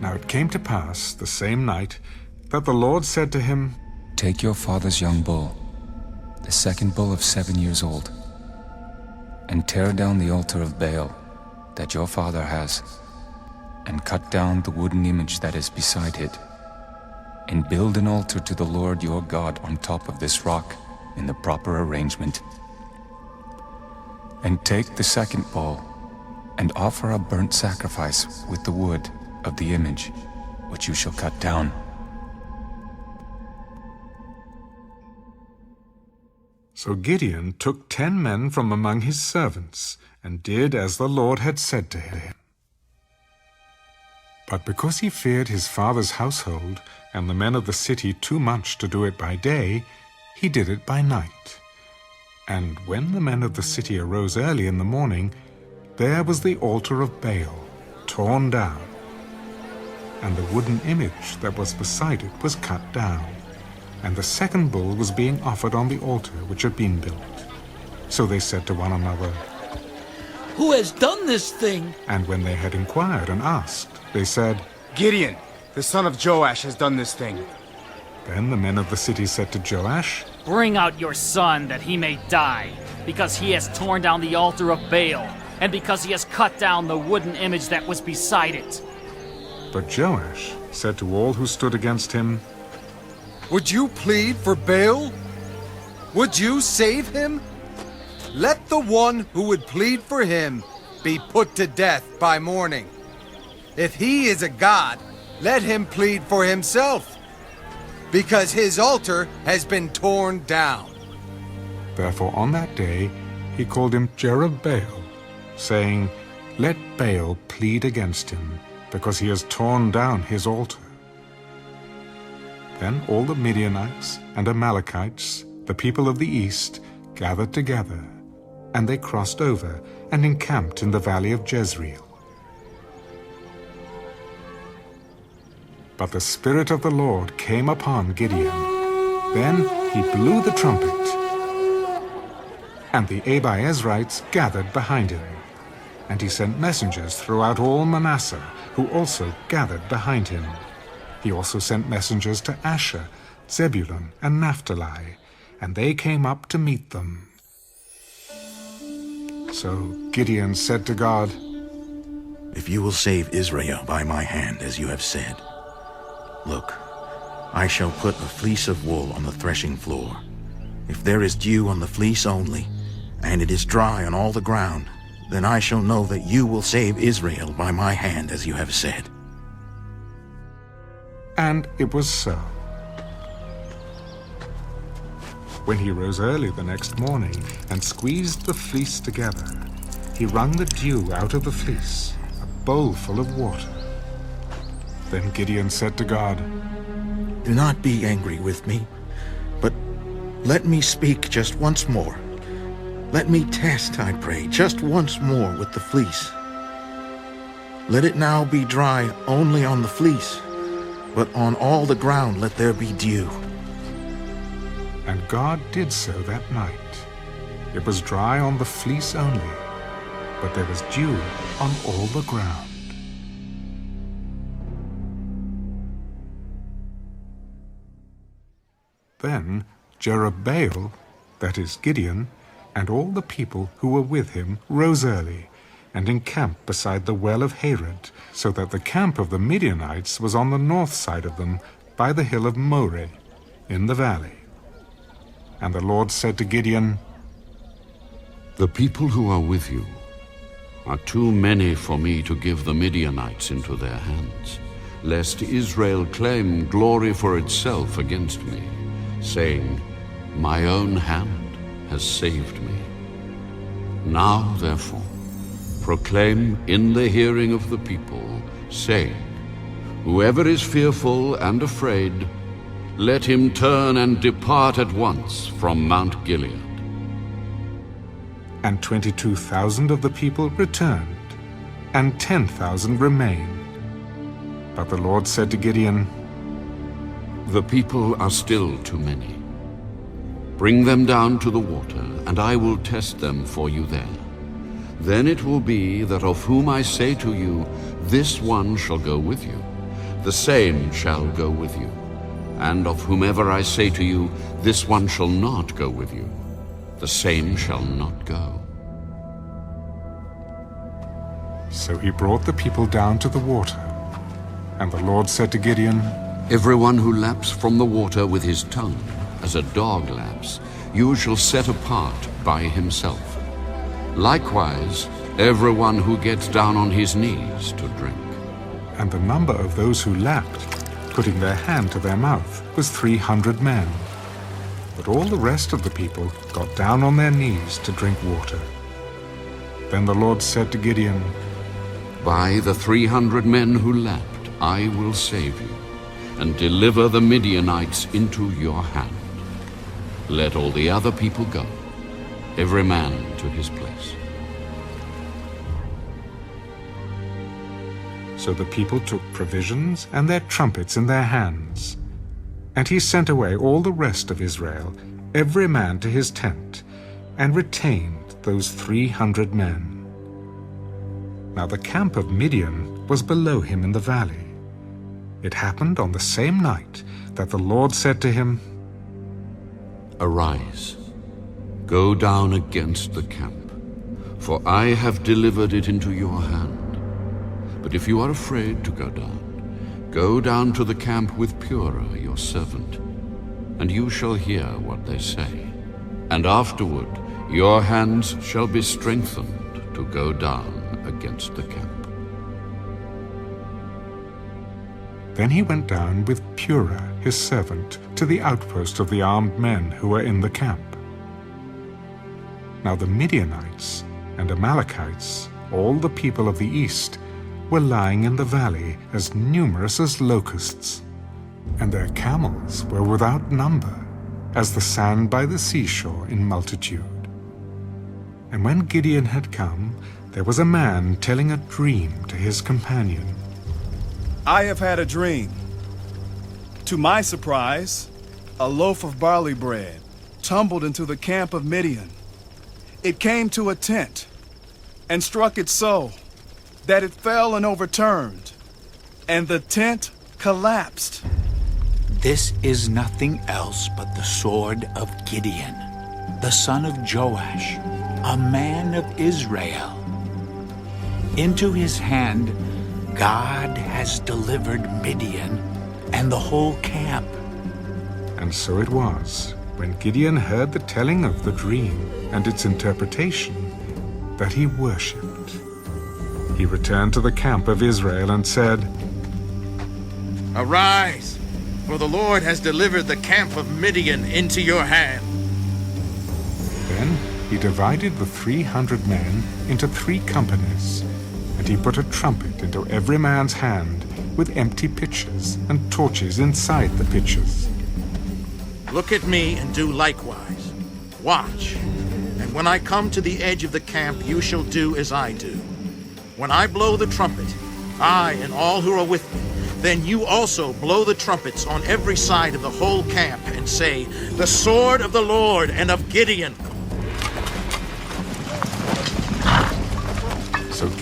Now it came to pass the same night that the Lord said to him, Take your father's young bull, the second bull of 7 years old, and tear down the altar of Baal that your father has, and cut down the wooden image that is beside it, and build an altar to the Lord your God on top of this rock in the proper arrangement. And take the second bull, and offer a burnt sacrifice with the wood of the image, which you shall cut down. So Gideon took 10 men from among his servants, and did as the Lord had said to him. But because he feared his father's household and the men of the city too much to do it by day, he did it by night. And when the men of the city arose early in the morning, there was the altar of Baal torn down, and the wooden image that was beside it was cut down, and the second bull was being offered on the altar which had been built. So they said to one another, Who has done this thing? And when they had inquired and asked, they said, Gideon, the son of Joash, has done this thing. Then the men of the city said to Joash, Bring out your son that he may die, because he has torn down the altar of Baal, and because he has cut down the wooden image that was beside it. But Joash said to all who stood against him, Would you plead for Baal? Would you save him? Let the one who would plead for him be put to death by morning. If he is a god, let him plead for himself, because his altar has been torn down. Therefore on that day he called him Jerubbaal, saying, Let Baal plead against him, because he has torn down his altar. Then all the Midianites and Amalekites, the people of the east, gathered together, and they crossed over and encamped in the valley of Jezreel. But the Spirit of the Lord came upon Gideon. Then he blew the trumpet, and the Abiezrites gathered behind him. And he sent messengers throughout all Manasseh, who also gathered behind him. He also sent messengers to Asher, Zebulun, and Naphtali, and they came up to meet them. So Gideon said to God, If you will save Israel by my hand, as you have said, look, I shall put a fleece of wool on the threshing floor. If there is dew on the fleece only, and it is dry on all the ground, then I shall know that you will save Israel by my hand, as you have said. And it was so. When he rose early the next morning and squeezed the fleece together, he wrung the dew out of the fleece, a bowl full of water. Then Gideon said to God, Do not be angry with me, but let me speak just once more. Let me test, I pray, just once more with the fleece. Let it now be dry only on the fleece, but on all the ground let there be dew. And God did so that night. It was dry on the fleece only, but there was dew on all the ground. Then Jerubbaal, that is Gideon, and all the people who were with him rose early, and encamped beside the well of Harod, so that the camp of the Midianites was on the north side of them, by the hill of Moreh, in the valley. And the Lord said to Gideon, The people who are with you are too many for me to give the Midianites into their hands, lest Israel claim glory for itself against me, saying, My own hand has saved me. Now, therefore, proclaim in the hearing of the people, saying, Whoever is fearful and afraid, let him turn and depart at once from Mount Gilead. And 22,000 of the people returned, and 10,000 remained. But the Lord said to Gideon, The people are still too many. Bring them down to the water, and I will test them for you there. Then it will be that of whom I say to you, This one shall go with you, the same shall go with you. And of whomever I say to you, This one shall not go with you, the same shall not go. So he brought the people down to the water. And the Lord said to Gideon, Everyone who laps from the water with his tongue, as a dog laps, you shall set apart by himself. Likewise, everyone who gets down on his knees to drink. And the number of those who lapped, putting their hand to their mouth, was 300 men. But all the rest of the people got down on their knees to drink water. Then the Lord said to Gideon, By the 300 men who lapped, I will save you, and deliver the Midianites into your hand. Let all the other people go, every man to his place. So the people took provisions and their trumpets in their hands. And he sent away all the rest of Israel, every man to his tent, and retained those 300 men. Now the camp of Midian was below him in the valley. It happened on the same night that the Lord said to him, Arise, go down against the camp, for I have delivered it into your hand. But if you are afraid to go down to the camp with Purah your servant, and you shall hear what they say. And afterward your hands shall be strengthened to go down against the camp. Then he went down with Purah his servant to the outpost of the armed men who were in the camp. Now the Midianites and Amalekites, all the people of the east, were lying in the valley as numerous as locusts, and their camels were without number, as the sand by the seashore in multitude. And when Gideon had come, there was a man telling a dream to his companion. I have had a dream. To my surprise, a loaf of barley bread tumbled into the camp of Midian. It came to a tent and struck it so that it fell and overturned, and the tent collapsed. This is nothing else but the sword of Gideon, the son of Joash, a man of Israel. Into his hand God has delivered Midian and the whole camp. And so it was, when Gideon heard the telling of the dream and its interpretation, that he worshipped. He returned to the camp of Israel and said, Arise, for the Lord has delivered the camp of Midian into your hand. Then he divided the 300 men into 3 companies, and he put a trumpet into every man's hand with empty pitchers and torches inside the pitchers. Look at me and do likewise. Watch, and when I come to the edge of the camp, you shall do as I do. When I blow the trumpet, I and all who are with me, then you also blow the trumpets on every side of the whole camp and say, The sword of the Lord and of Gideon.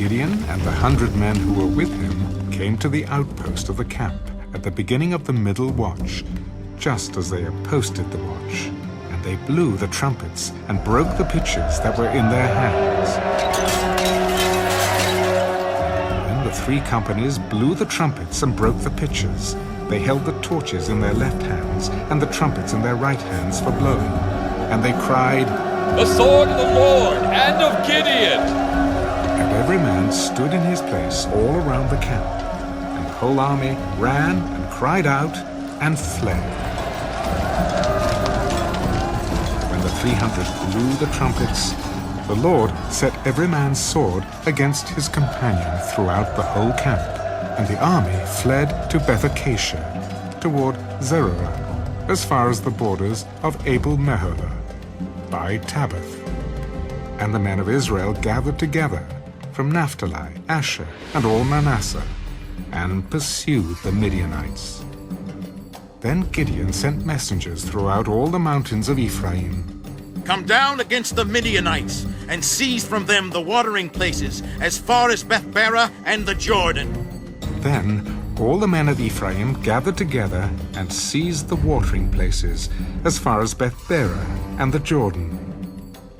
Gideon and the 100 men who were with him came to the outpost of the camp at the beginning of the middle watch, just as they had posted the watch. And they blew the trumpets and broke the pitchers that were in their hands. Then the 3 companies blew the trumpets and broke the pitchers. They held the torches in their left hands and the trumpets in their right hands for blowing. And they cried, "The sword of the Lord and of Gideon!" And every man stood in his place all around the camp. And the whole army ran and cried out and fled. When the 300 blew the trumpets, the Lord set every man's sword against his companion throughout the whole camp. And the army fled to Beth-Acacia, toward Zerorah, as far as the borders of Abel-Meholah, by Tabbath. And the men of Israel gathered together from Naphtali, Asher, and all Manasseh, and pursued the Midianites. Then Gideon sent messengers throughout all the mountains of Ephraim. Come down against the Midianites, and seize from them the watering places, as far as Beth-barah and the Jordan. Then all the men of Ephraim gathered together and seized the watering places, as far as Beth-barah and the Jordan.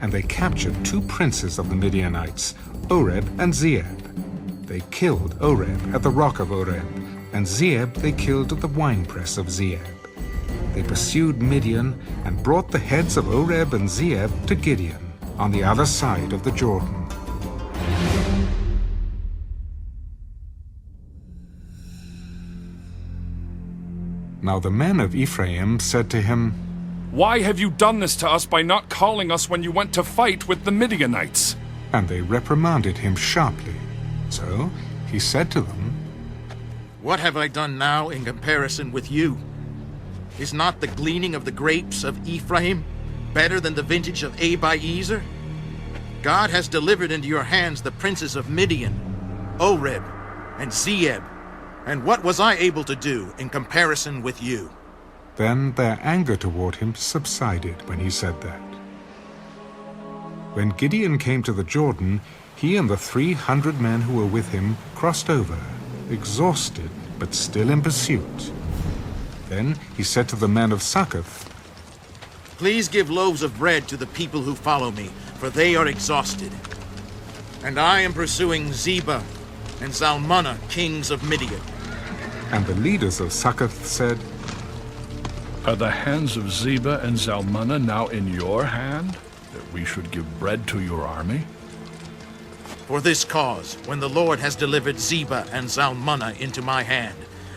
And they captured 2 princes of the Midianites, Oreb and Zeeb. They killed Oreb at the rock of Oreb, and Zeeb they killed at the winepress of Zeeb. They pursued Midian and brought the heads of Oreb and Zeeb to Gideon on the other side of the Jordan. Now the men of Ephraim said to him, "Why have you done this to us by not calling us when you went to fight with the Midianites?" And they reprimanded him sharply. So he said to them, What have I done now in comparison with you? Is not the gleaning of the grapes of Ephraim better than the vintage of Abiezer? God has delivered into your hands the princes of Midian, Oreb, and Zeeb. And what was I able to do in comparison with you? Then their anger toward him subsided when he said that. When Gideon came to the Jordan, he and the 300 men who were with him crossed over, exhausted but still in pursuit. Then he said to the men of Succoth, Please give loaves of bread to the people who follow me, for they are exhausted. And I am pursuing Zebah and Zalmunna, kings of Midian. And the leaders of Succoth said, Are the hands of Zebah and Zalmunna now in your hand, that we should give bread to your army? For this cause, when the Lord has delivered Zebah and Zalmunna into my hand,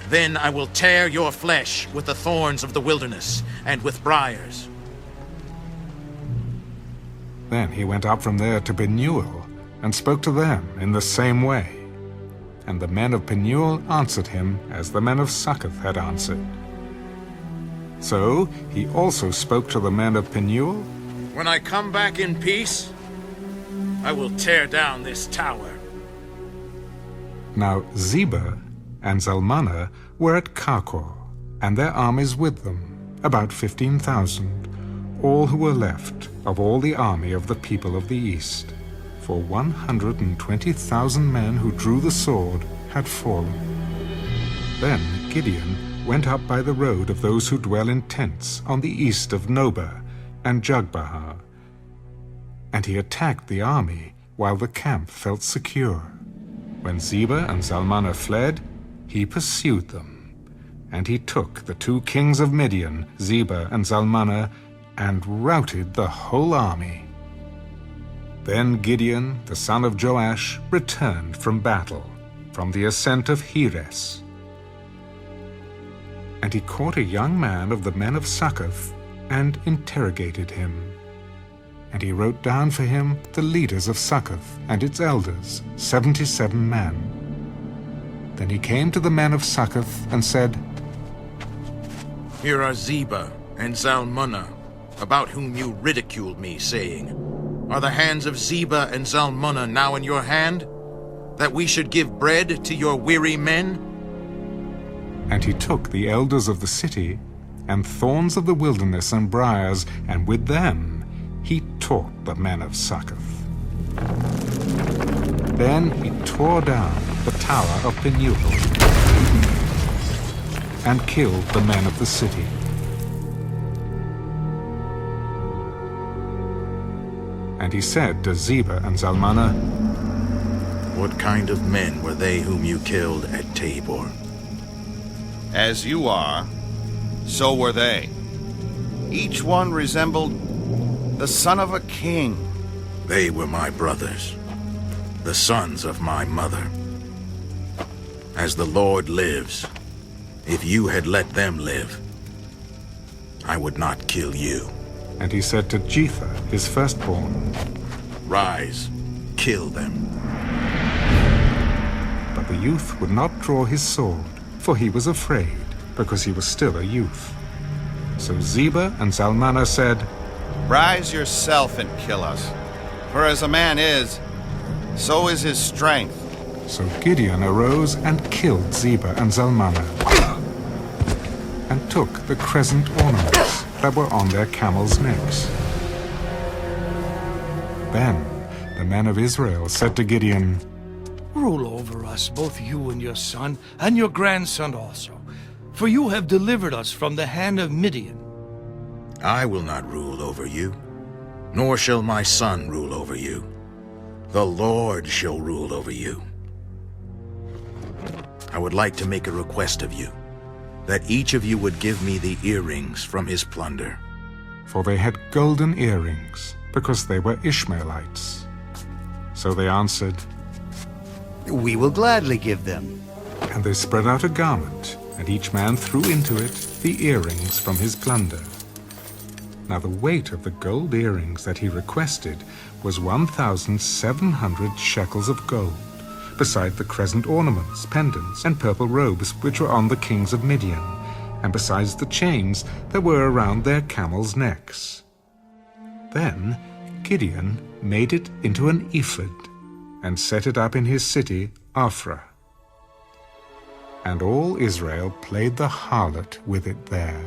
then I will tear your flesh with the thorns of the wilderness and with briars. Then he went up from there to Penuel and spoke to them in the same way. And the men of Penuel answered him as the men of Succoth had answered. So he also spoke to the men of Penuel. When I come back in peace, I will tear down this tower. Now Zebah and Zalmunna were at Karkor, and their armies with them, about 15,000, all who were left of all the army of the people of the east. For 120,000 men who drew the sword had fallen. Then Gideon went up by the road of those who dwell in tents on the east of Nobah and Jogbehah, and he attacked the army while the camp felt secure. When Zebah and Zalmunna fled, he pursued them, and he took the 2 kings of Midian, Zebah and Zalmunna, and routed the whole army. Then Gideon, the son of Joash, returned from battle, from the ascent of Heres. And he caught a young man of the men of Succoth, and interrogated him. And he wrote down for him the leaders of Succoth and its elders, 77 men. Then he came to the men of Succoth and said, Here are Zebah and Zalmunna, about whom you ridiculed me, saying, Are the hands of Zebah and Zalmunna now in your hand, that we should give bread to your weary men? And he took the elders of the city, and thorns of the wilderness and briars, and with them he taught the men of Succoth. Then he tore down the tower of Penuel and killed the men of the city. And he said to Zebah and Zalmunna, What kind of men were they whom you killed at Tabor? As you are, so were they. Each one resembled the son of a king. They were my brothers, the sons of my mother. As the Lord lives, if you had let them live, I would not kill you. And he said to Jether, his firstborn, Rise, kill them. But the youth would not draw his sword, for he was afraid, because he was still a youth. So Zebah and Zalmunna said, Rise yourself and kill us, for as a man is, so is his strength. So Gideon arose and killed Zebah and Zalmunna, and took the crescent ornaments that were on their camels' necks. Then the men of Israel said to Gideon, Rule over us, both you and your son, and your grandson also, for you have delivered us from the hand of Midian. I will not rule over you, nor shall my son rule over you. The Lord shall rule over you. I would like to make a request of you, that each of you would give me the earrings from his plunder. For they had golden earrings, because they were Ishmaelites. So they answered, We will gladly give them. And they spread out a garment, and each man threw into it the earrings from his plunder. Now the weight of the gold earrings that he requested was 1,700 shekels of gold, beside the crescent ornaments, pendants, and purple robes which were on the kings of Midian, and besides the chains that were around their camels' necks. Then Gideon made it into an ephod, and set it up in his city, Ophrah. And all Israel played the harlot with it there.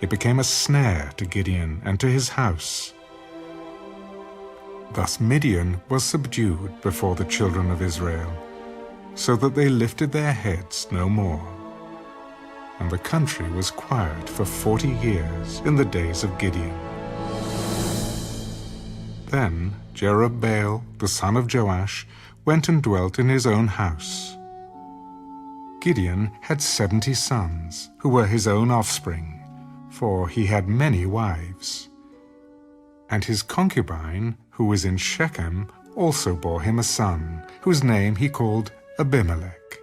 It became a snare to Gideon and to his house. Thus Midian was subdued before the children of Israel, so that they lifted their heads no more. And the country was quiet for 40 years in the days of Gideon. Then Jerubbaal, the son of Joash, went and dwelt in his own house. Gideon had 70 sons, who were his own offspring, for he had many wives. And his concubine, who was in Shechem, also bore him a son, whose name he called Abimelech.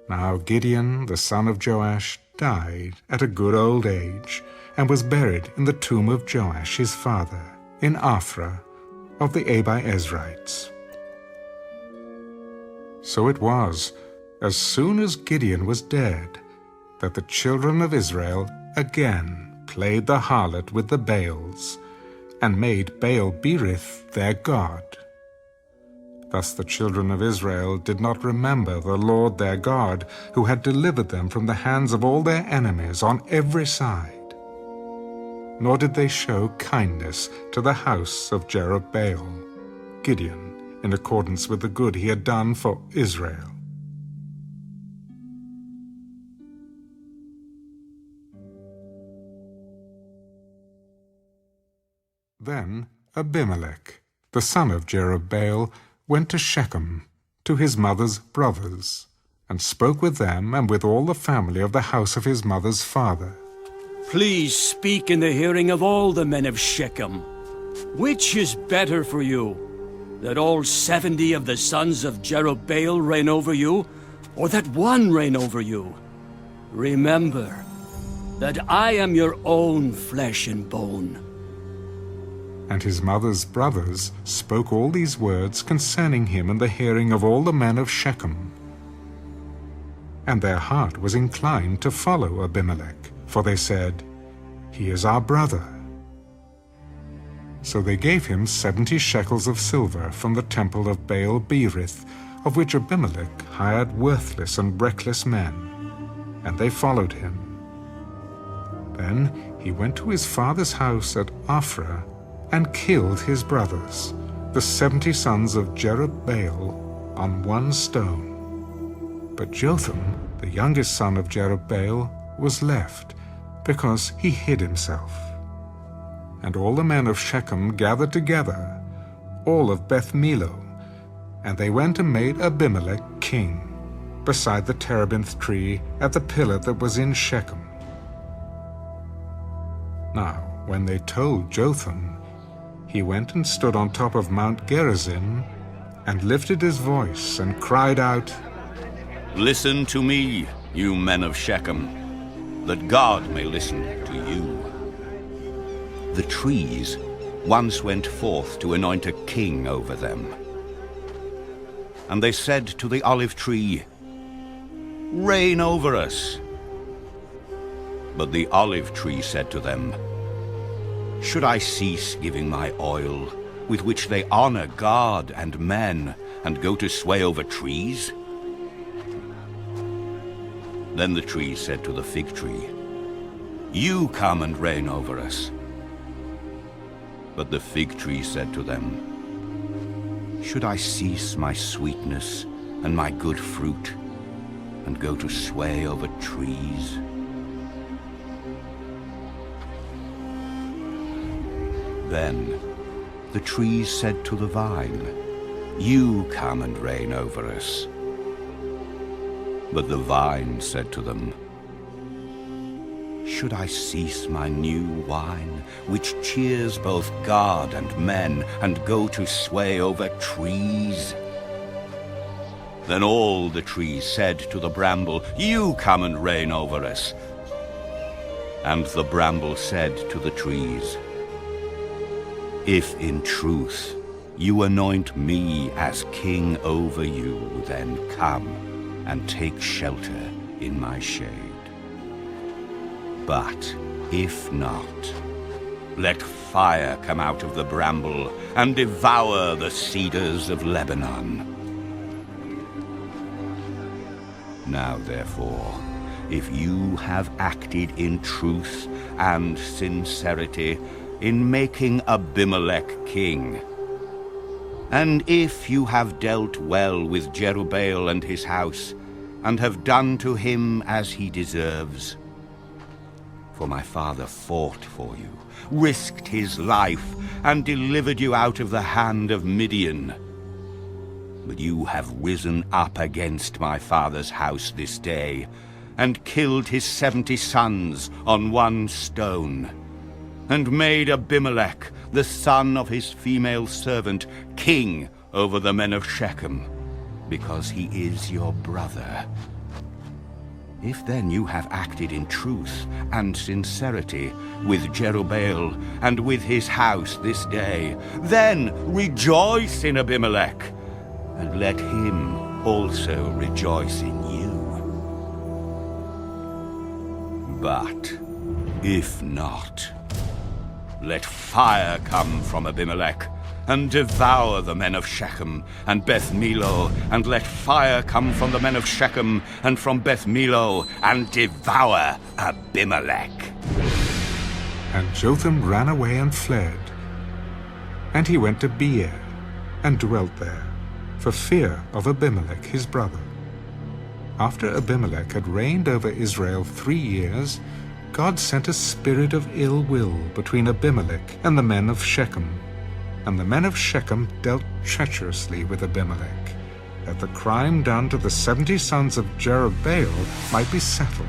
Now Gideon, the son of Joash, died at a good old age, and was buried in the tomb of Joash his father, in Ophrah of the Abiezrites. So it was, as soon as Gideon was dead, that the children of Israel again played the harlot with the Baals, and made Baal-berith their god. Thus the children of Israel did not remember the Lord their God, who had delivered them from the hands of all their enemies on every side. Nor did they show kindness to the house of Jerubbaal, Gideon, in accordance with the good he had done for Israel. Then Abimelech, the son of Jerubbaal, went to Shechem, to his mother's brothers, and spoke with them and with all the family of the house of his mother's father. Please speak in the hearing of all the men of Shechem. Which is better for you, that all 70 of the sons of Jerubbaal reign over you, or that one reign over you? Remember that I am your own flesh and bone. And his mother's brothers spoke all these words concerning him in the hearing of all the men of Shechem. And their heart was inclined to follow Abimelech, for they said, He is our brother. So they gave him 70 shekels of silver from the temple of Baal-berith, of which Abimelech hired worthless and reckless men, and they followed him. Then he went to his father's house at Ophrah, and killed his brothers, the 70 sons of Jerubbaal on one stone. But Jotham, the youngest son of Jerubbaal, was left, because he hid himself. And all the men of Shechem gathered together, all of Beth Millo, and they went and made Abimelech king, beside the terebinth tree at the pillar that was in Shechem. Now, when they told Jotham, he went and stood on top of Mount Gerizim, and lifted his voice and cried out, Listen to me, you men of Shechem, that God may listen to you. The trees once went forth to anoint a king over them. And they said to the olive tree, Reign over us. But the olive tree said to them, Should I cease giving my oil, with which they honor God and men, and go to sway over trees? Then the tree said to the fig tree, You come and reign over us. But the fig tree said to them, Should I cease my sweetness and my good fruit, and go to sway over trees? Then the trees said to the vine, You come and reign over us. But the vine said to them, Should I cease my new wine, which cheers both God and men, and go to sway over trees? Then all the trees said to the bramble, You come and reign over us. And the bramble said to the trees, If in truth you anoint me as king over you, then come and take shelter in my shade. But if not, let fire come out of the bramble and devour the cedars of Lebanon. Now therefore, if you have acted in truth and sincerity in making Abimelech king, and if you have dealt well with Jerubbaal and his house, and have done to him as he deserves, for my father fought for you, risked his life, and delivered you out of the hand of Midian. But you have risen up against my father's house this day, and killed his 70 sons on one stone, and made Abimelech, the son of his female servant, king over the men of Shechem, because he is your brother. If then you have acted in truth and sincerity with Jerubbaal and with his house this day, then rejoice in Abimelech, and let him also rejoice in you. But if not, let fire come from Abimelech, and devour the men of Shechem and Beth Millo, and let fire come from the men of Shechem and from Beth Millo, and devour Abimelech. And Jotham ran away and fled. And he went to Beer, and dwelt there, for fear of Abimelech his brother. After Abimelech had reigned over Israel 3 years, God sent a spirit of ill will between Abimelech and the men of Shechem. And the men of Shechem dealt treacherously with Abimelech, that the crime done to the 70 sons of Jerubbaal might be settled,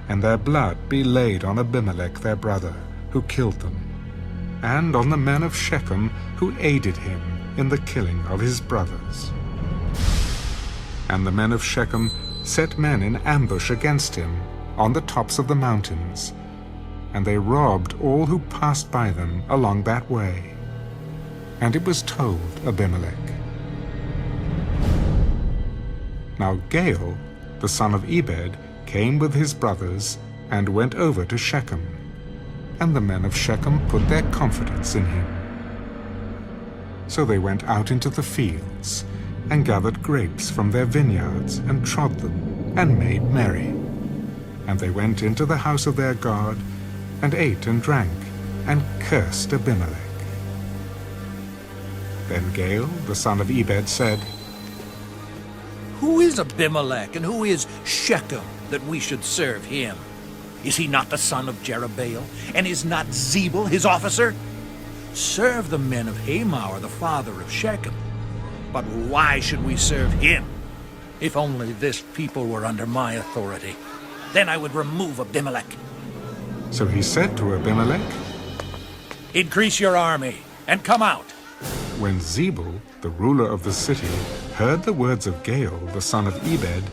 and their blood be laid on Abimelech their brother, who killed them, and on the men of Shechem who aided him in the killing of his brothers. And the men of Shechem set men in ambush against him on the tops of the mountains, and they robbed all who passed by them along that way. And it was told Abimelech. Now Gaal, the son of Ebed, came with his brothers, and went over to Shechem. And the men of Shechem put their confidence in him. So they went out into the fields, and gathered grapes from their vineyards, and trod them, and made merry. And they went into the house of their God, and ate and drank, and cursed Abimelech. Then Gaal, the son of Ebed, said, Who is Abimelech, and who is Shechem, that we should serve him? Is he not the son of Jerubbaal, and is not Zebul his officer? Serve the men of Hamor, the father of Shechem. But why should we serve him? If only this people were under my authority, then I would remove Abimelech. So he said to Abimelech, Increase your army, and come out. When Zebul, the ruler of the city, heard the words of Gaal, the son of Ebed,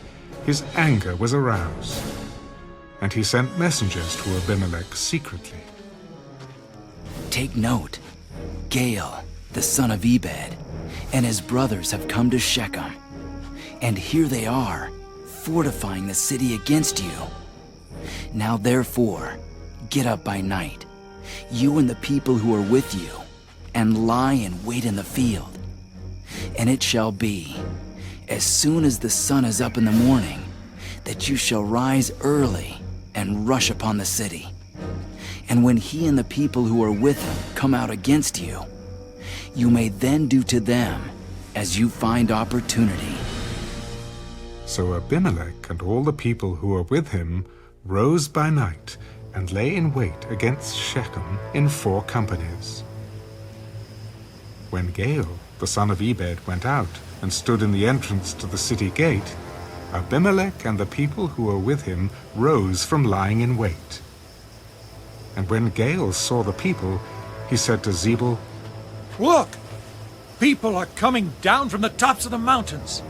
his anger was aroused. And he sent messengers to Abimelech secretly. Take note, Gaal, the son of Ebed, and his brothers have come to Shechem. And here they are, fortifying the city against you. Now therefore, get up by night, you and the people who are with you, and lie and wait in the field. And it shall be, as soon as the sun is up in the morning, that you shall rise early and rush upon the city. And when he and the people who are with him come out against you, you may then do to them as you find opportunity. So Abimelech and all the people who were with him rose by night and lay in wait against Shechem in 4 companies. When Gaal, the son of Ebed, went out and stood in the entrance to the city gate, Abimelech and the people who were with him rose from lying in wait. And when Gaal saw the people, he said to Zebul, Look! People are coming down from the tops of the mountains.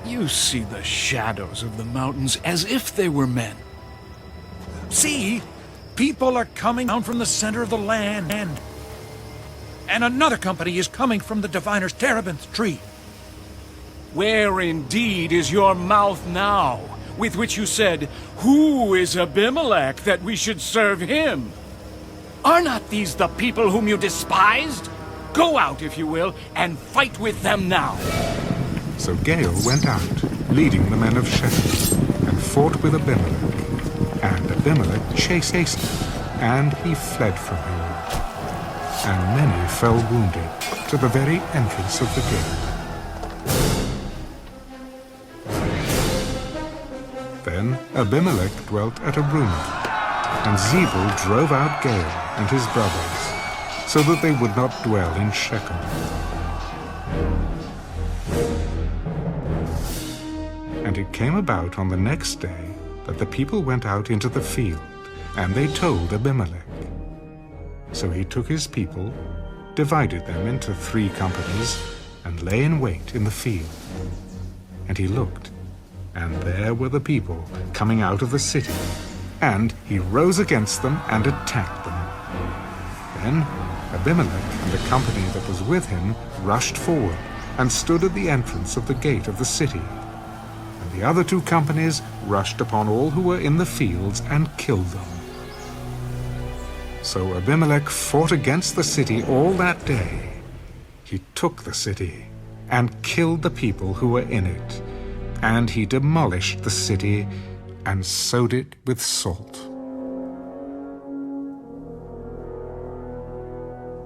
You see the shadows of the mountains as if they were men. See, people are coming down from the center of the land, and another company is coming from the diviner's terebinth tree. Where indeed is your mouth now, with which you said, Who is Abimelech that we should serve him? Are not these the people whom you despised? Go out, if you will, and fight with them now. So Gaal went out, leading the men of Shechem, and fought with Abimelech. And Abimelech chased Asa, and he fled from him. And many fell wounded to the very entrance of the gate. Then Abimelech dwelt at Arose, and Zebul drove out Gaal and his brothers, so that they would not dwell in Shechem. And it came about on the next day that the people went out into the field, and they told Abimelech. So he took his people, divided them into 3 companies, and lay in wait in the field. And he looked, and there were the people coming out of the city, and he rose against them and attacked them. Then Abimelech and the company that was with him rushed forward and stood at the entrance of the gate of the city. And the other 2 companies rushed upon all who were in the fields and killed them. So Abimelech fought against the city all that day. He took the city and killed the people who were in it, and he demolished the city and sowed it with salt.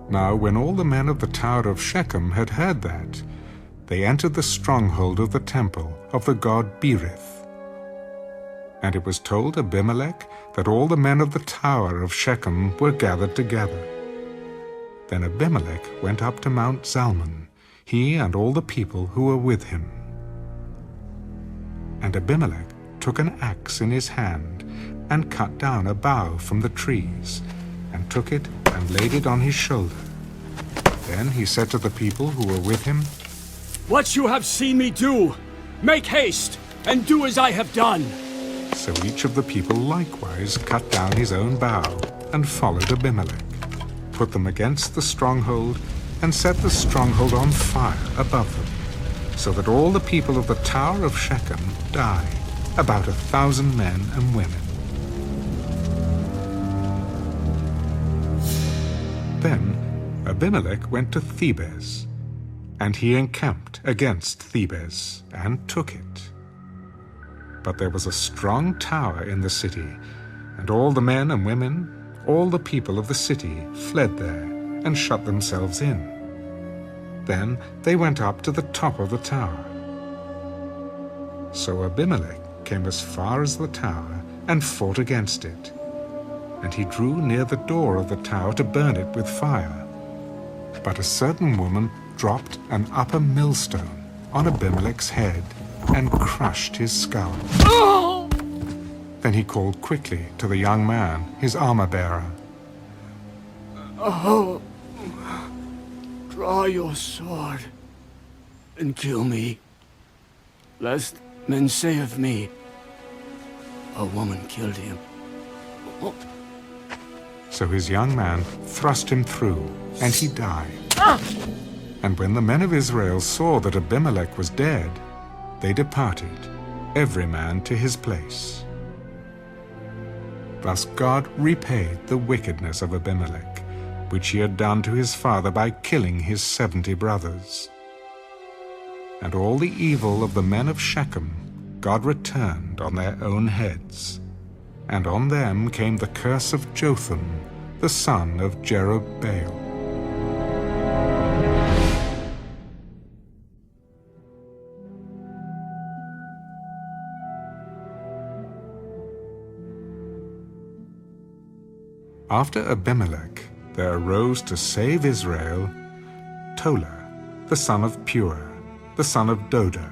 Now when all the men of the tower of Shechem had heard that, they entered the stronghold of the temple of the god Berith. And it was told Abimelech that all the men of the tower of Shechem were gathered together. Then Abimelech went up to Mount Zalmon, he and all the people who were with him. And Abimelech took an axe in his hand, and cut down a bough from the trees, and took it and laid it on his shoulder. Then he said to the people who were with him, What you have seen me do, make haste, and do as I have done. So each of the people likewise cut down his own bough, and followed Abimelech, put them against the stronghold, and set the stronghold on fire above them, so that all the people of the tower of Shechem died, about 1,000 men and women. Then Abimelech went to Thebez, and he encamped against Thebez, and took it. But there was a strong tower in the city, and all the men and women, all the people of the city, fled there, and shut themselves in. Then they went up to the top of the tower. So Abimelech came as far as the tower and fought against it. And he drew near the door of the tower to burn it with fire. But a certain woman dropped an upper millstone on Abimelech's head and crushed his skull. Then he called quickly to the young man, his armor-bearer. Oh, draw your sword and kill me, lest men say of me, a woman killed him. So his young man thrust him through, and he died. And when the men of Israel saw that Abimelech was dead, they departed, every man to his place. Thus God repaid the wickedness of Abimelech, which he had done to his father by killing his 70 brothers. And all the evil of the men of Shechem God returned on their own heads, and on them came the curse of Jotham, the son of Jerubbaal. After Abimelech, there arose to save Israel Tola, the son of Pur, the son of Dodo,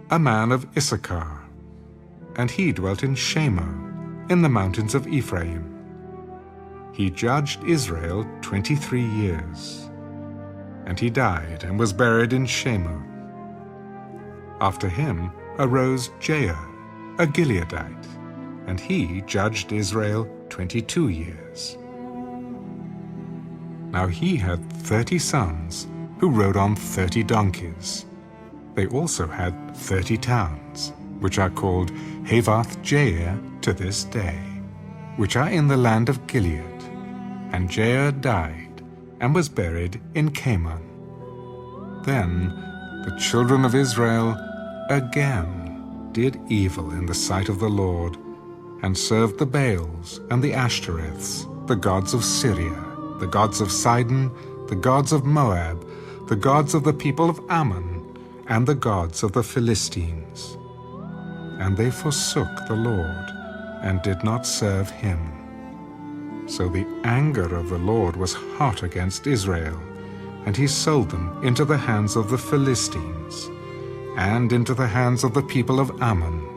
a man of Issachar, and he dwelt in Shamoh, in the mountains of Ephraim. He judged Israel 23 years, and he died and was buried in Shamoh. After him arose Jair, a Gileadite, and he judged Israel 22 years. Now he had 30 sons who rode on 30 donkeys. They also had 30 towns, which are called Havoth-Jair to this day, which are in the land of Gilead. And Jair died and was buried in Canaan. Then the children of Israel again did evil in the sight of the Lord, and served the Baals and the Ashtoreths, the gods of Syria, the gods of Sidon, the gods of Moab, the gods of the people of Ammon, and the gods of the Philistines. And they forsook the Lord, and did not serve him. So the anger of the Lord was hot against Israel, and he sold them into the hands of the Philistines, and into the hands of the people of Ammon.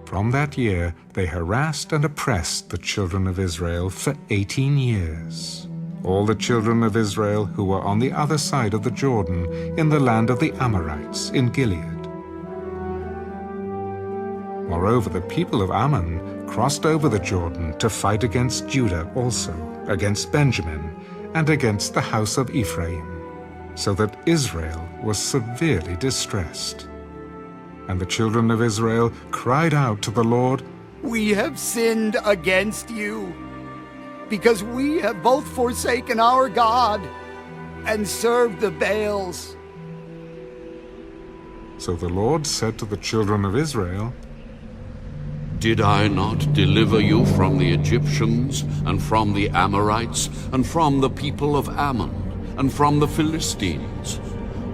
From that year they harassed and oppressed the children of Israel for 18 years. All the children of Israel who were on the other side of the Jordan, in the land of the Amorites, in Gilead. Moreover, the people of Ammon crossed over the Jordan to fight against Judah also, against Benjamin, and against the house of Ephraim, so that Israel was severely distressed. And the children of Israel cried out to the Lord, "We have sinned against you, because we have both forsaken our God and served the Baals." So the Lord said to the children of Israel, Did I not deliver you from the Egyptians, and from the Amorites, and from the people of Ammon, and from the Philistines?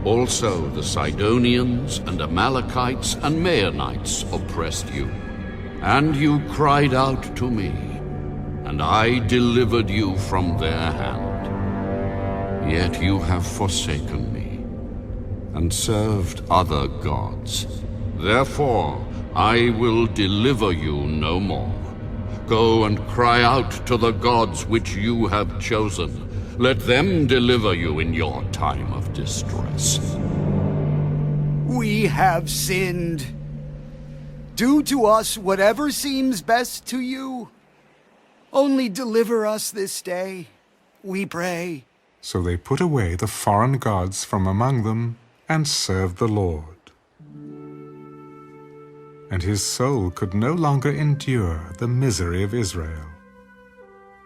Also the Sidonians, and Amalekites, and Maonites oppressed you. And you cried out to me, and I delivered you from their hand. Yet you have forsaken me, and served other gods. Therefore I will deliver you no more. Go and cry out to the gods which you have chosen. Let them deliver you in your time of distress. We have sinned. Do to us whatever seems best to you. Only deliver us this day, we pray. So they put away the foreign gods from among them, and served the Lord. And his soul could no longer endure the misery of Israel.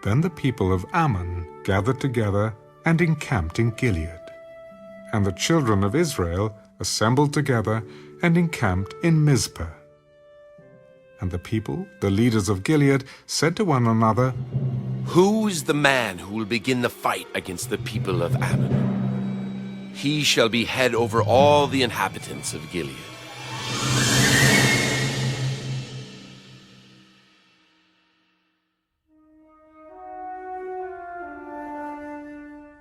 Then the people of Ammon gathered together and encamped in Gilead. And the children of Israel assembled together and encamped in Mizpah. And the people, the leaders of Gilead, said to one another, Who is the man who will begin the fight against the people of Ammon? He shall be head over all the inhabitants of Gilead.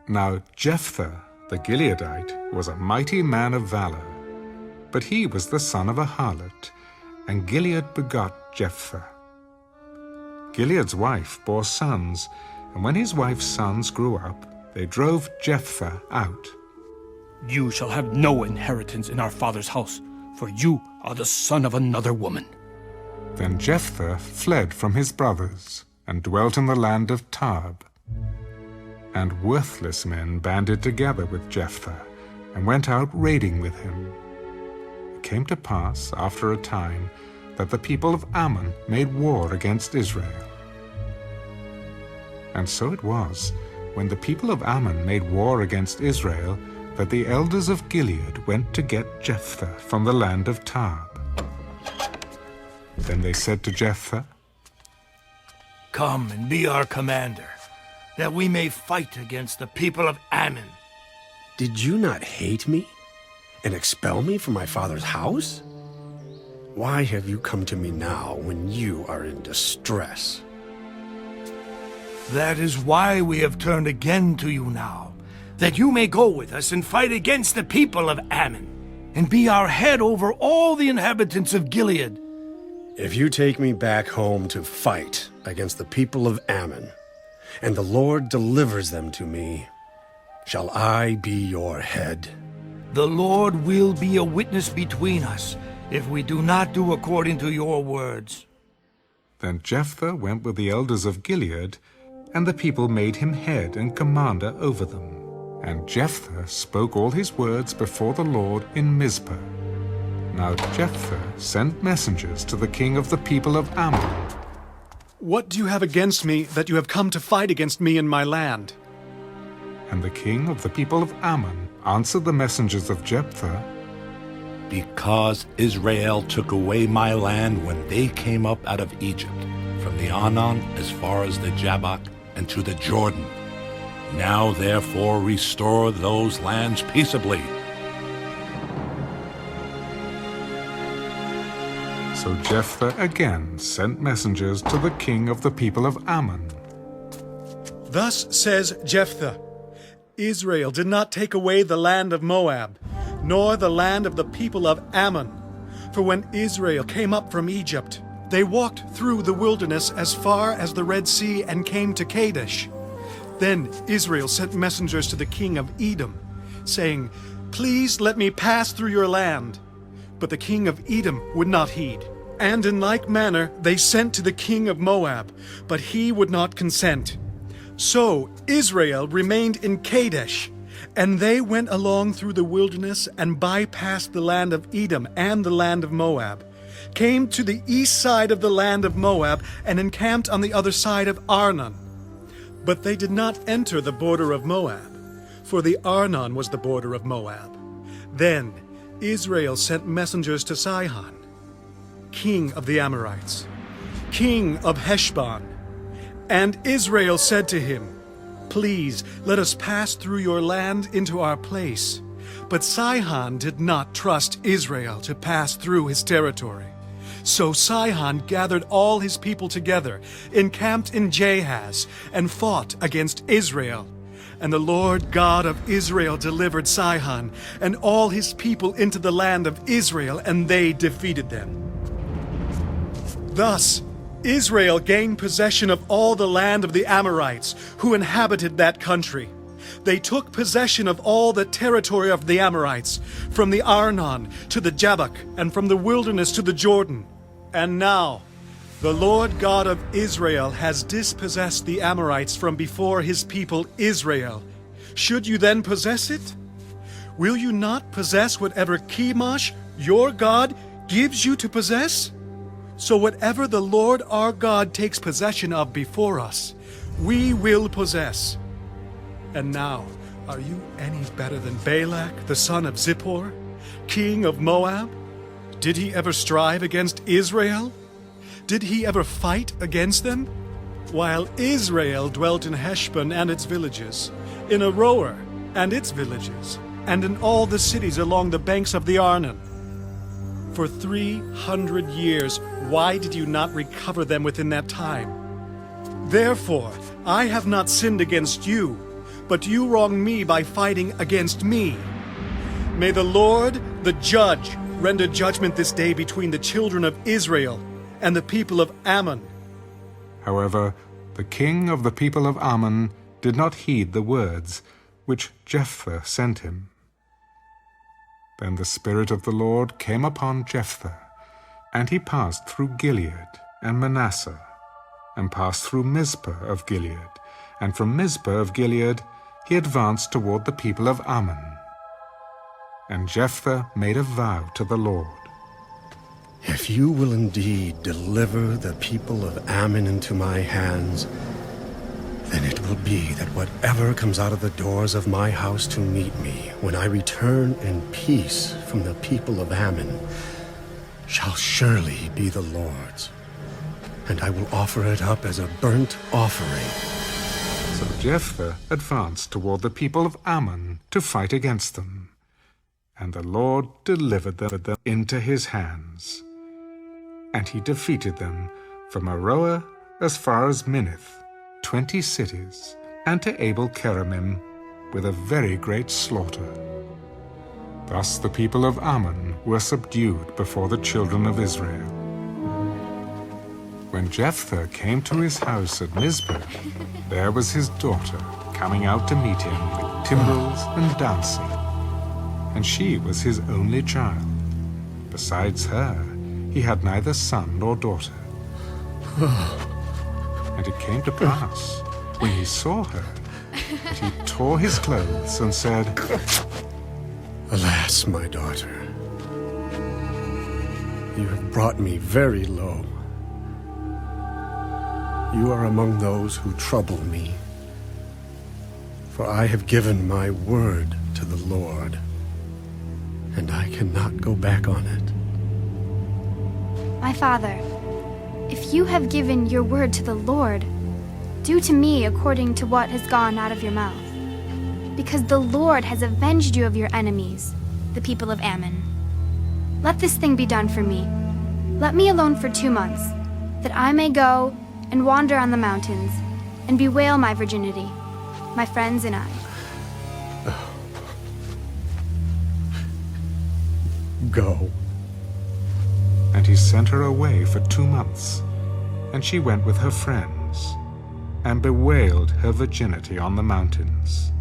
Now Jephthah, the Gileadite, was a mighty man of valor. But he was the son of a harlot, and Gilead begot Jephthah. Gilead's wife bore sons, and when his wife's sons grew up, they drove Jephthah out. You shall have no inheritance in our father's house, for you are the son of another woman. Then Jephthah fled from his brothers, and dwelt in the land of Tarb. And worthless men banded together with Jephthah, and went out raiding with him. It came to pass, after a time, that the people of Ammon made war against Israel. And so it was, when the people of Ammon made war against Israel, that the elders of Gilead went to get Jephthah from the land of Tarb. Then they said to Jephthah, Come and be our commander, that we may fight against the people of Ammon. Did you not hate me and expel me from my father's house? Why have you come to me now when you are in distress? That is why we have turned again to you now, that you may go with us and fight against the people of Ammon, and be our head over all the inhabitants of Gilead. If you take me back home to fight against the people of Ammon, and the Lord delivers them to me, shall I be your head? The Lord will be a witness between us, if we do not do according to your words. Then Jephthah went with the elders of Gilead, and the people made him head and commander over them. And Jephthah spoke all his words before the Lord in Mizpah. Now Jephthah sent messengers to the king of the people of Ammon. What do you have against me that you have come to fight against me in my land? And the king of the people of Ammon answered the messengers of Jephthah, Because Israel took away my land when they came up out of Egypt, from the Arnon as far as the Jabbok and to the Jordan. Now therefore restore those lands peaceably. So Jephthah again sent messengers to the king of the people of Ammon. Thus says Jephthah, Israel did not take away the land of Moab, nor the land of the people of Ammon. For when Israel came up from Egypt, they walked through the wilderness as far as the Red Sea and came to Kadesh. Then Israel sent messengers to the king of Edom, saying, Please let me pass through your land. But the king of Edom would not heed. And in like manner they sent to the king of Moab, but he would not consent. So Israel remained in Kadesh, and they went along through the wilderness and bypassed the land of Edom and the land of Moab, came to the east side of the land of Moab, and encamped on the other side of Arnon. But they did not enter the border of Moab, for the Arnon was the border of Moab. Then Israel sent messengers to Sihon, king of the Amorites, king of Heshbon. And Israel said to him, Please let us pass through your land into our place. But Sihon did not trust Israel to pass through his territory. So Sihon gathered all his people together, encamped in Jahaz, and fought against Israel. And the Lord God of Israel delivered Sihon and all his people into the land of Israel, and they defeated them. Thus Israel gained possession of all the land of the Amorites, who inhabited that country. They took possession of all the territory of the Amorites, from the Arnon to the Jabbok, and from the wilderness to the Jordan. And now the Lord God of Israel has dispossessed the Amorites from before his people Israel. Should you then possess it? Will you not possess whatever Chemosh, your God, gives you to possess? So whatever the Lord our God takes possession of before us, we will possess. And now, are you any better than Balak, the son of Zippor, king of Moab? Did he ever strive against Israel? Did he ever fight against them? While Israel dwelt in Heshbon and its villages, in Aroer and its villages, and in all the cities along the banks of the Arnon. For 300 years, why did you not recover them within that time? Therefore, I have not sinned against you, but you wronged me by fighting against me. May the Lord, the judge, render judgment this day between the children of Israel and the people of Ammon. However, the king of the people of Ammon did not heed the words which Jephthah sent him. Then the Spirit of the Lord came upon Jephthah, and he passed through Gilead and Manasseh, and passed through Mizpah of Gilead, and from Mizpah of Gilead he advanced toward the people of Ammon. And Jephthah made a vow to the Lord. If you will indeed deliver the people of Ammon into my hands, then it will be that whatever comes out of the doors of my house to meet me when I return in peace from the people of Ammon shall surely be the Lord's, and I will offer it up as a burnt offering. So Jephthah advanced toward the people of Ammon to fight against them, and the Lord delivered them into his hands. And he defeated them from Aroer as far as Minnith, 20 cities, and to Abel-keramim with a very great slaughter. Thus the people of Ammon were subdued before the children of Israel. When Jephthah came to his house at Mizpah, there was his daughter coming out to meet him with timbrels and dancing. And she was his only child. Besides her, he had neither son nor daughter. And it came to pass, when he saw her, that he tore his clothes and said, Alas, my daughter, you have brought me very low. You are among those who trouble me, for I have given my word to the Lord, and I cannot go back on it. My father, if you have given your word to the Lord, do to me according to what has gone out of your mouth. Because the Lord has avenged you of your enemies, the people of Ammon. Let this thing be done for me. Let me alone for 2 months, that I may go and wander on the mountains, and bewail my virginity, my friends and I. Go. And he sent her away for 2 months, and she went with her friends, and bewailed her virginity on the mountains.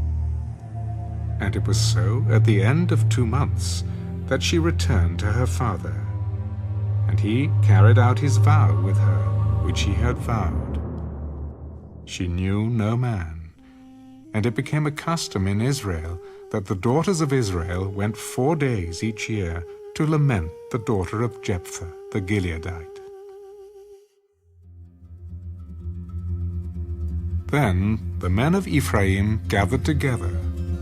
And it was so at the end of 2 months that she returned to her father, and he carried out his vow with her, which he had vowed. She knew no man, and it became a custom in Israel that the daughters of Israel went 4 days each year to lament the daughter of Jephthah the Gileadite. Then the men of Ephraim gathered together,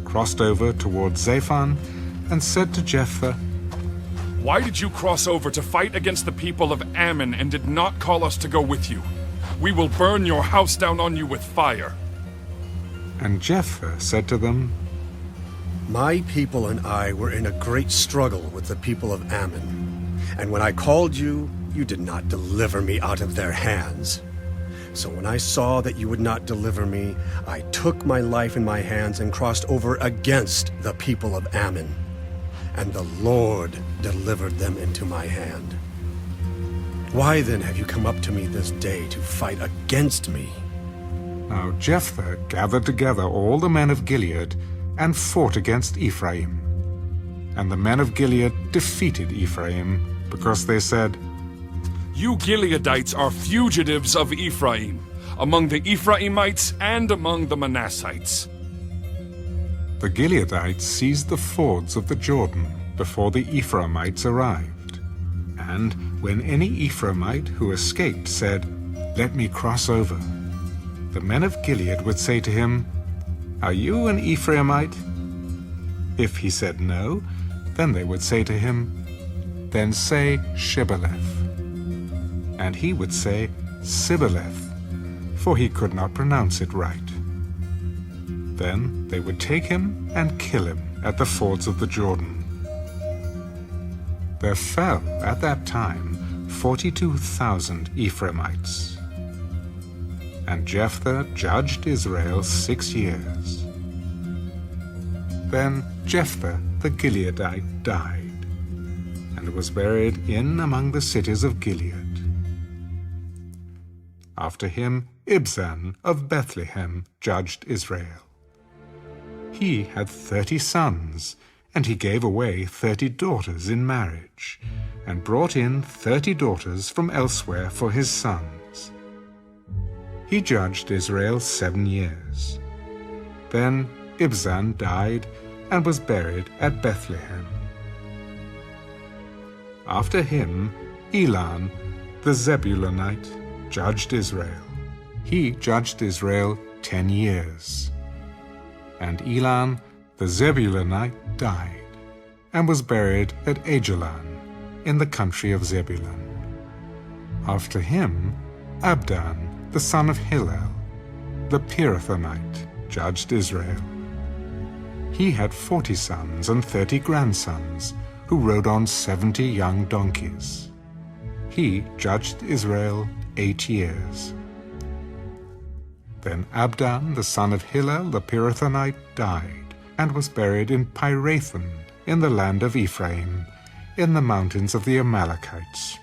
crossed over toward Zaphon, and said to Jephthah, Why did you cross over to fight against the people of Ammon and did not call us to go with you? We will burn your house down on you with fire. And Jephthah said to them, My people and I were in a great struggle with the people of Ammon, and when I called you, you did not deliver me out of their hands. So when I saw that you would not deliver me, I took my life in my hands and crossed over against the people of Ammon, and the Lord delivered them into my hand. Why then have you come up to me this day to fight against me? Now Jephthah gathered together all the men of Gilead and fought against Ephraim. And the men of Gilead defeated Ephraim, because they said, You Gileadites are fugitives of Ephraim, among the Ephraimites and among the Manassites. The Gileadites seized the fords of the Jordan before the Ephraimites arrived. And when any Ephraimite who escaped said, Let me cross over, the men of Gilead would say to him, Are you an Ephraimite? If he said no, then they would say to him, Then say Shibboleth. And he would say Sibboleth, for he could not pronounce it right. Then they would take him and kill him, at the fords of the Jordan. There fell at that time 42,000 Ephraimites. And Jephthah judged Israel 6 years. Then Jephthah the Gileadite died, and was buried in among the cities of Gilead. After him Ibzan of Bethlehem judged Israel. He had 30 sons, and he gave away 30 daughters in marriage, and brought in 30 daughters from elsewhere for his sons. He judged Israel 7 years. Then Ibzan died and was buried at Bethlehem. After him Elon the Zebulunite judged Israel. He judged Israel 10 years. And Elon the Zebulunite died, and was buried at Ajalon, in the country of Zebulun. After him Abdon the son of Hillel, the Pirathonite, judged Israel. He had 40 sons and 30 grandsons, who rode on 70 young donkeys. He judged Israel 8 years. Then Abdon the son of Hillel the Pirathonite died, and was buried in Pirathon, in the land of Ephraim, in the mountains of the Amalekites.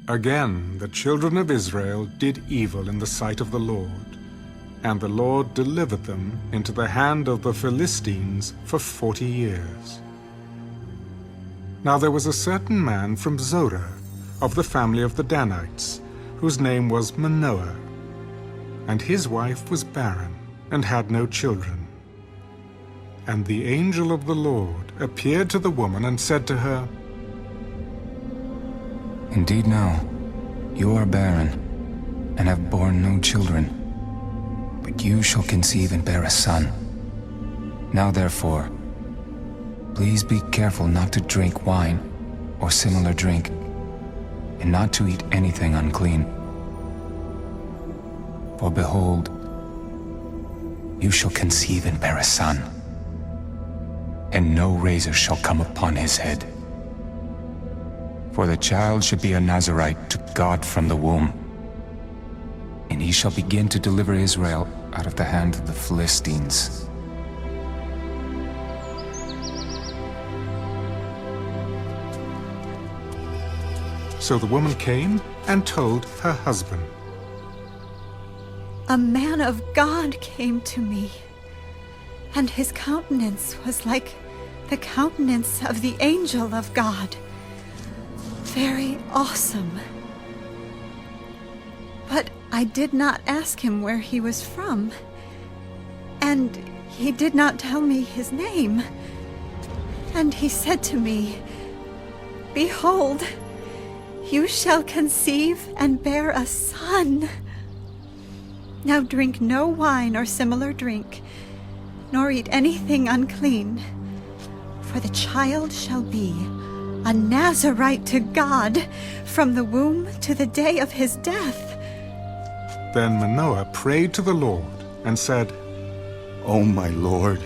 Again the children of Israel did evil in the sight of the Lord, and the Lord delivered them into the hand of the Philistines for 40 years. Now there was a certain man from Zorah, of the family of the Danites, whose name was Manoah, and his wife was barren, and had no children. And the angel of the Lord appeared to the woman and said to her, Indeed now, you are barren, and have borne no children, but you shall conceive and bear a son. Now therefore, please be careful not to drink wine or similar drink, and not to eat anything unclean. For behold, you shall conceive and bear a son, and no razor shall come upon his head. For the child shall be a Nazirite to God from the womb, and he shall begin to deliver Israel out of the hand of the Philistines. So the woman came and told her husband. A man of God came to me, and his countenance was like the countenance of the angel of God. Very awesome. But I did not ask him where he was from, and he did not tell me his name. And he said to me, Behold, you shall conceive and bear a son. Now drink no wine or similar drink, nor eat anything unclean, for the child shall be a Nazirite to God from the womb to the day of his death. Then Manoah prayed to the Lord and said, O my Lord,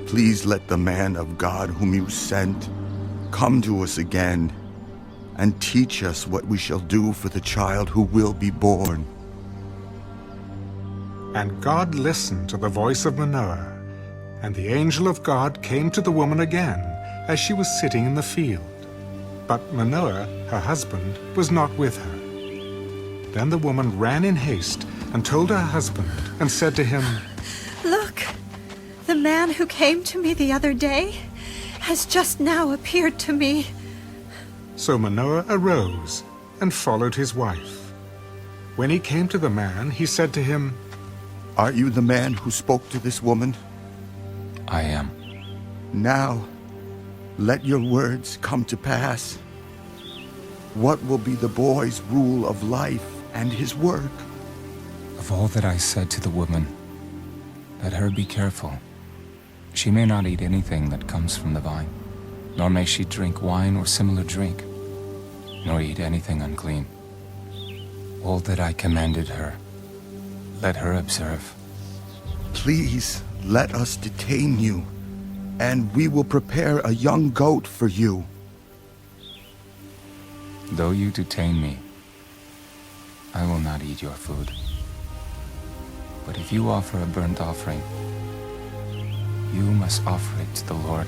please let the man of God whom you sent come to us again and teach us what we shall do for the child who will be born. And God listened to the voice of Manoah, and the angel of God came to the woman again, as she was sitting in the field. But Manoah, her husband, was not with her. Then the woman ran in haste and told her husband, and said to him, Look, the man who came to me the other day has just now appeared to me. So Manoah arose and followed his wife. When he came to the man, he said to him, Are you the man who spoke to this woman? I am. Now, let your words come to pass. What will be the boy's rule of life and his work? Of all that I said to the woman, let her be careful. She may not eat anything that comes from the vine. nor may she drink wine or similar drink, nor eat anything unclean. All that I commanded her, let her observe. Please let us detain you, and we will prepare a young goat for you. Though you detain me, I will not eat your food. But if you offer a burnt offering, you must offer it to the Lord.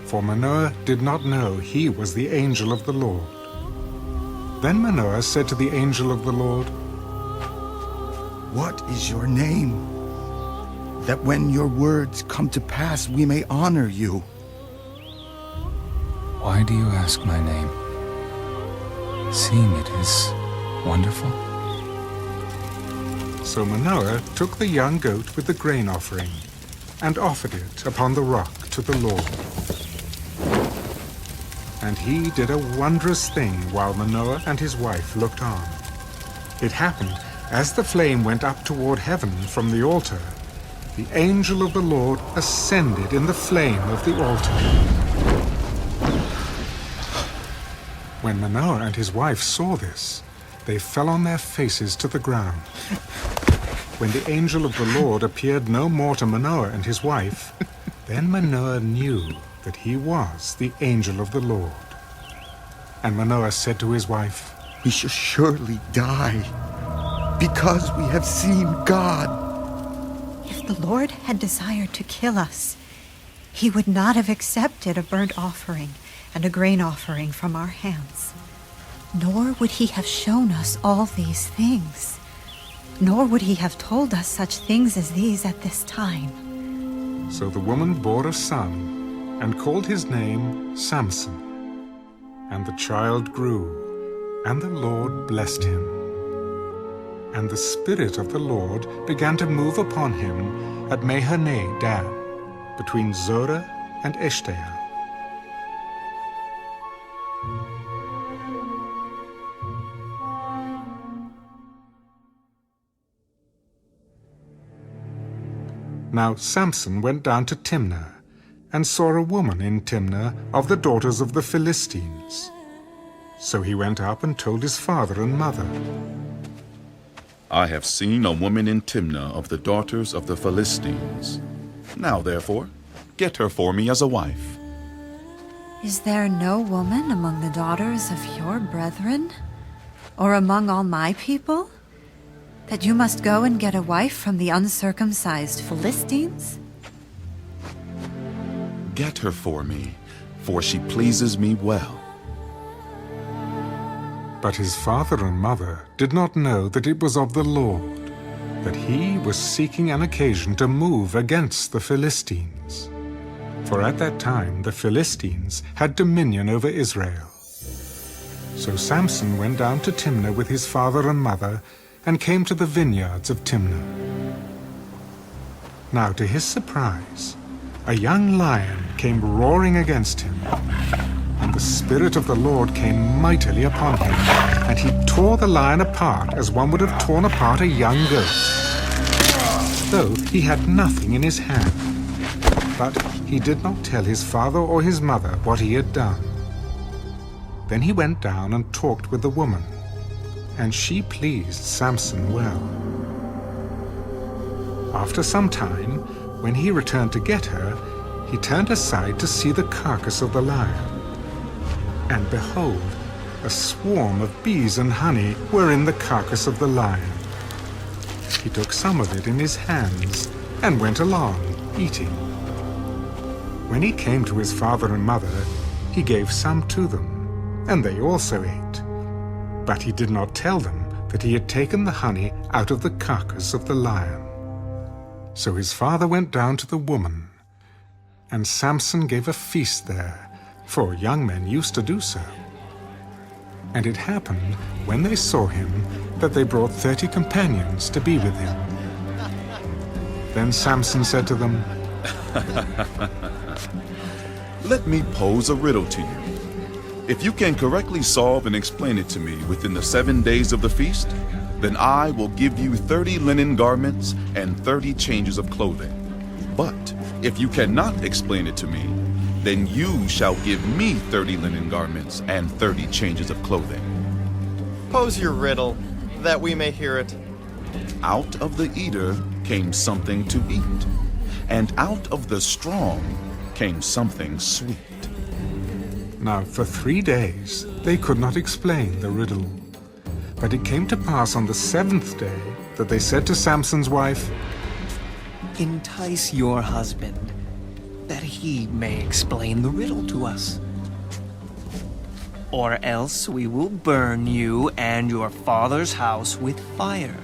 For Manoah did not know he was the angel of the Lord. Then Manoah said to the angel of the Lord, What is your name? That when your words come to pass, we may honor you. Why do you ask my name, seeing it is wonderful? So Manoah took the young goat with the grain offering and offered it upon the rock to the Lord. And he did a wondrous thing while Manoah and his wife looked on. It happened, as the flame went up toward heaven from the altar, the angel of the Lord ascended in the flame of the altar. When Manoah and his wife saw this, they fell on their faces to the ground. When the angel of the Lord appeared no more to Manoah and his wife, then Manoah knew that he was the angel of the Lord. And Manoah said to his wife, We shall surely die, because we have seen God. If the Lord had desired to kill us, he would not have accepted a burnt offering and a grain offering from our hands. Nor would he have shown us all these things. Nor would he have told us such things as these at this time. So the woman bore a son and called his name Samson. And the child grew, and the Lord blessed him. And the Spirit of the Lord began to move upon him at Mahane Dan, between Zorah and Eshtaol. Now Samson went down to Timnah, and saw a woman in Timnah of the daughters of the Philistines. So he went up and told his father and mother. I have seen a woman in Timnah of the daughters of the Philistines. Now, therefore, get her for me as a wife. Is there no woman among the daughters of your brethren, or among all my people, that you must go and get a wife from the uncircumcised Philistines? Get her for me, for she pleases me well. But his father and mother did not know that it was of the Lord, that he was seeking an occasion to move against the Philistines. For at that time the Philistines had dominion over Israel. So Samson went down to Timnah with his father and mother, and came to the vineyards of Timnah. Now to his surprise, a young lion came roaring against him, and the Spirit of the Lord came mightily upon him, and he tore the lion apart as one would have torn apart a young goat, though he had nothing in his hand. But he did not tell his father or his mother what he had done. Then he went down and talked with the woman, and she pleased Samson well. After some time, when he returned to get her, he turned aside to see the carcass of the lion. And behold, a swarm of bees and honey were in the carcass of the lion. He took some of it in his hands and went along, eating. When he came to his father and mother, he gave some to them, and they also ate. But he did not tell them that he had taken the honey out of the carcass of the lion. So his father went down to the woman, and Samson gave a feast there, for young men used to do so. And it happened, when they saw him, that they brought 30 companions to be with him. Then Samson said to them, Let me pose a riddle to you. If you can correctly solve and explain it to me within the 7 days of the feast, then I will give you 30 linen garments and 30 changes of clothing. But if you cannot explain it to me, then you shall give me 30 linen garments and 30 changes of clothing. Pose your riddle, that we may hear it. Out of the eater came something to eat, and out of the strong came something sweet. Now for 3 days they could not explain the riddle. But it came to pass on the 7th day that they said to Samson's wife, Entice your husband, that he may explain the riddle to us. Or else we will burn you and your father's house with fire.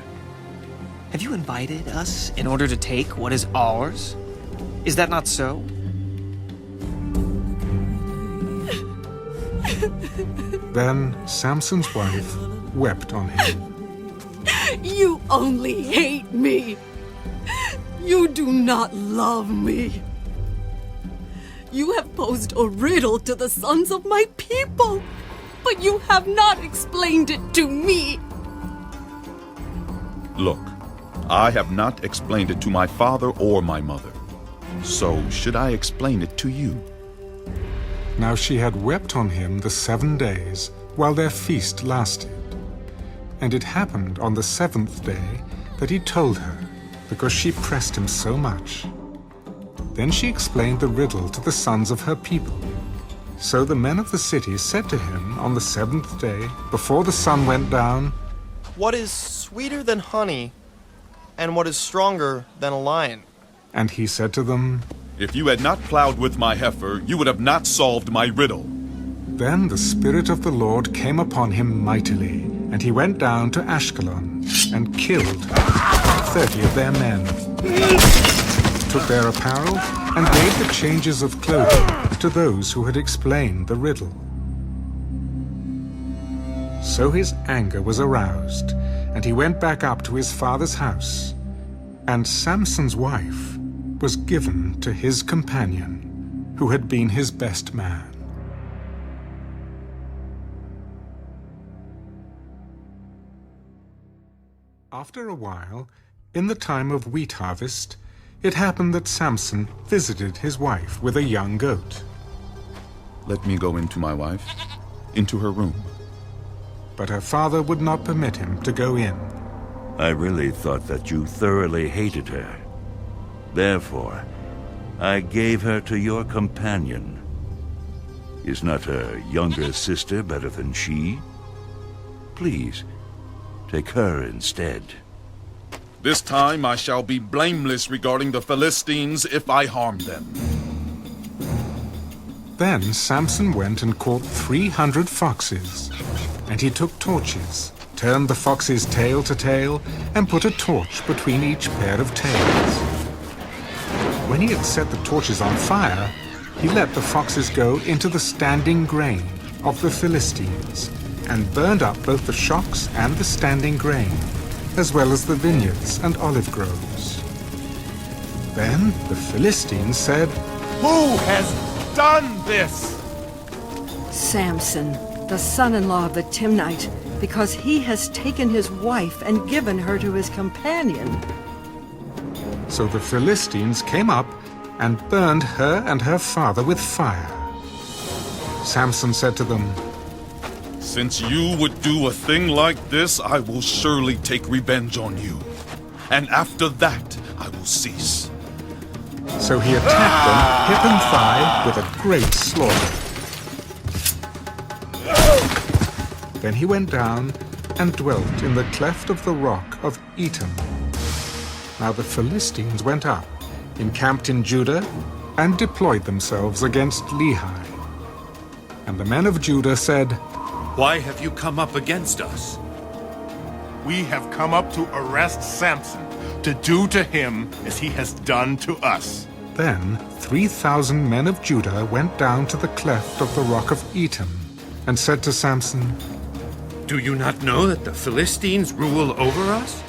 Have you invited us in order to take what is ours? Is that not so? Then Samson's wife wept on him. You only hate me. You do not love me. You have posed a riddle to the sons of my people, but you have not explained it to me. Look, I have not explained it to my father or my mother. So should I explain it to you? Now she had wept on him the 7 days while their feast lasted. And it happened on the 7th day that he told her, because she pressed him so much. Then she explained the riddle to the sons of her people. So the men of the city said to him on the 7th day, before the sun went down, What is sweeter than honey, and what is stronger than a lion? And he said to them, If you had not plowed with my heifer, you would have not solved my riddle. Then the Spirit of the Lord came upon him mightily, and he went down to Ashkelon and killed 30 of their men, took their apparel, and gave the changes of clothing to those who had explained the riddle. So his anger was aroused, and he went back up to his father's house, and Samson's wife was given to his companion, who had been his best man. After a while, in the time of wheat harvest, it happened that Samson visited his wife with a young goat. Let me go into my wife, into her room. But her father would not permit him to go in. I really thought that you thoroughly hated her. Therefore, I gave her to your companion. Is not her younger sister better than she? Please, take her instead. This time I shall be blameless regarding the Philistines if I harm them. Then Samson went and caught 300 foxes, and he took torches, turned the fox's tail to tail, and put a torch between each pair of tails. When he had set the torches on fire, he let the foxes go into the standing grain of the Philistines, and burned up both the shocks and the standing grain, as well as the vineyards and olive groves. Then the Philistines said, Who has done this? Samson, the son-in-law of the Timnite, because he has taken his wife and given her to his companion. So the Philistines came up and burned her and her father with fire. Samson said to them, Since you would do a thing like this, I will surely take revenge on you. And after that, I will cease. So he attacked them, hip and thigh, with a great slaughter. Then he went down and dwelt in the cleft of the rock of Etam. Now the Philistines went up, encamped in Judah, and deployed themselves against Lehi. And the men of Judah said, Why have you come up against us? We have come up to arrest Samson, to do to him as he has done to us. Then 3,000 men of Judah went down to the cleft of the rock of Etam, and said to Samson, Do you not know that the Philistines rule over us?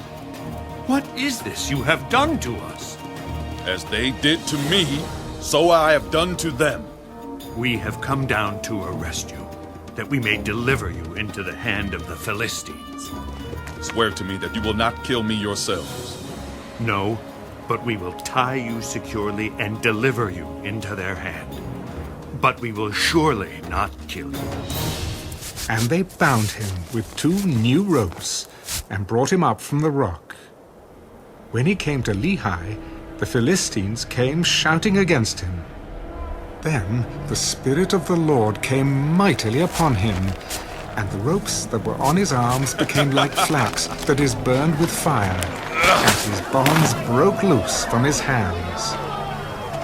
What is this you have done to us? As they did to me, so I have done to them. We have come down to arrest you, that we may deliver you into the hand of the Philistines. Swear to me that you will not kill me yourselves. No, but we will tie you securely and deliver you into their hand. but we will surely not kill you. And they bound him with 2 new ropes and brought him up from the rock. When he came to Lehi, the Philistines came shouting against him. Then the Spirit of the Lord came mightily upon him, and the ropes that were on his arms became like flax that is burned with fire, and his bonds broke loose from his hands.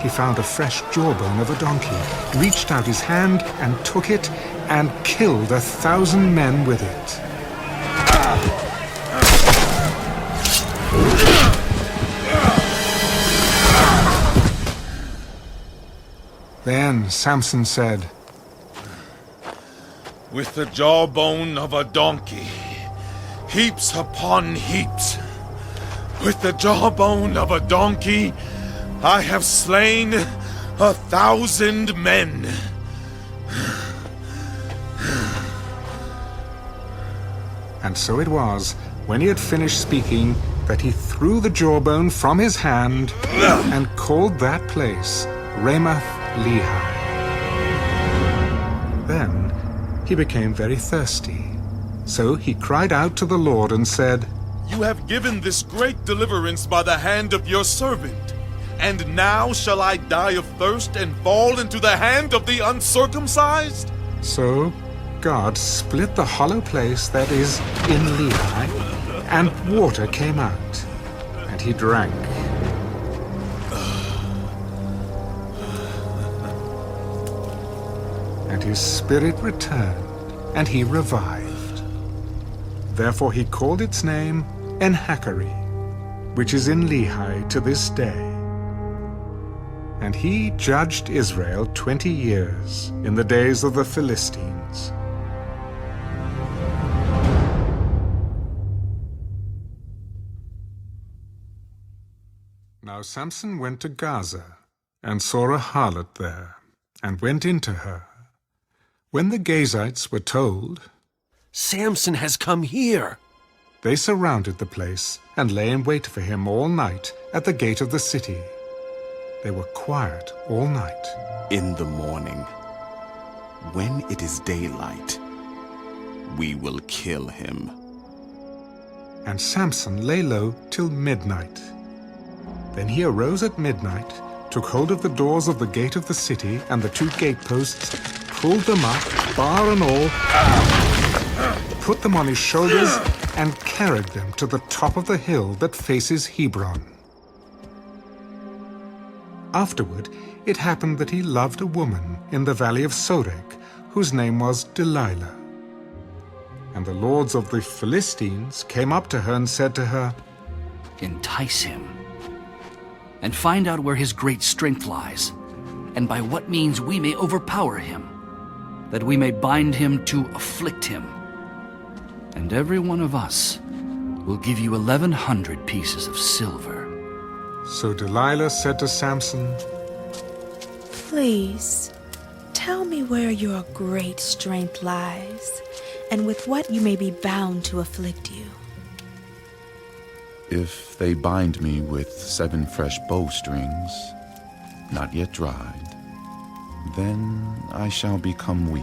He found a fresh jawbone of a donkey, reached out his hand and took it, and killed 1,000 men with it. Then Samson said, With the jawbone of a donkey, heaps upon heaps. With the jawbone of a donkey, I have slain 1,000 men. And so it was, when he had finished speaking, that he threw the jawbone from his hand and called that place Ramath Lehi. Then he became very thirsty. So he cried out to the Lord and said, You have given this great deliverance by the hand of your servant. And now shall I die of thirst and fall into the hand of the uncircumcised? So God split the hollow place that is in Lehi, and water came out, and he drank. And his spirit returned, and he revived. Therefore he called its name En-Hakkore, which is in Lehi to this day. And he judged Israel 20 years in the days of the Philistines. Now Samson went to Gaza, and saw a harlot there, and went into her. When the Gazites were told, Samson has come here, they surrounded the place, and lay in wait for him all night at the gate of the city. They were quiet all night. In the morning, when it is daylight, we will kill him. And Samson lay low till midnight. Then he arose at midnight, took hold of the doors of the gate of the city and the 2 gateposts, pulled them up, bar and all, put them on his shoulders, and carried them to the top of the hill that faces Hebron. Afterward, it happened that he loved a woman in the valley of Sorek, whose name was Delilah. And the lords of the Philistines came up to her and said to her, Entice him, and find out where his great strength lies, and by what means we may overpower him, that we may bind him to afflict him. And every one of us will give you 1,100 pieces of silver. So Delilah said to Samson, Please, tell me where your great strength lies, and with what you may be bound to afflict you. If they bind me with 7 fresh bowstrings, not yet dried, then I shall become weak,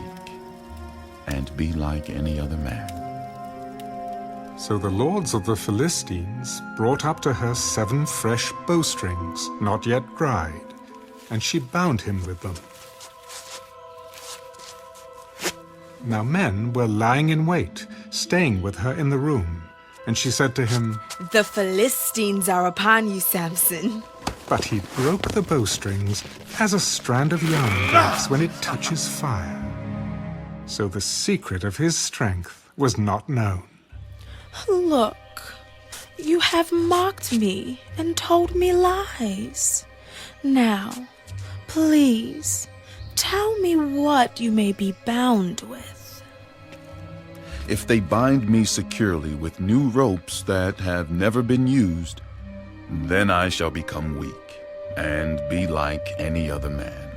and be like any other man. So the lords of the Philistines brought up to her 7 fresh bowstrings, not yet dried, and she bound him with them. Now men were lying in wait, staying with her in the room, and she said to him, The Philistines are upon you, Samson. But he broke the bowstrings as a strand of yarn breaks when it touches fire. So the secret of his strength was not known. Look, you have mocked me and told me lies. Now, please, tell me what you may be bound with. If they bind me securely with new ropes that have never been used, then I shall become weak, and be like any other man.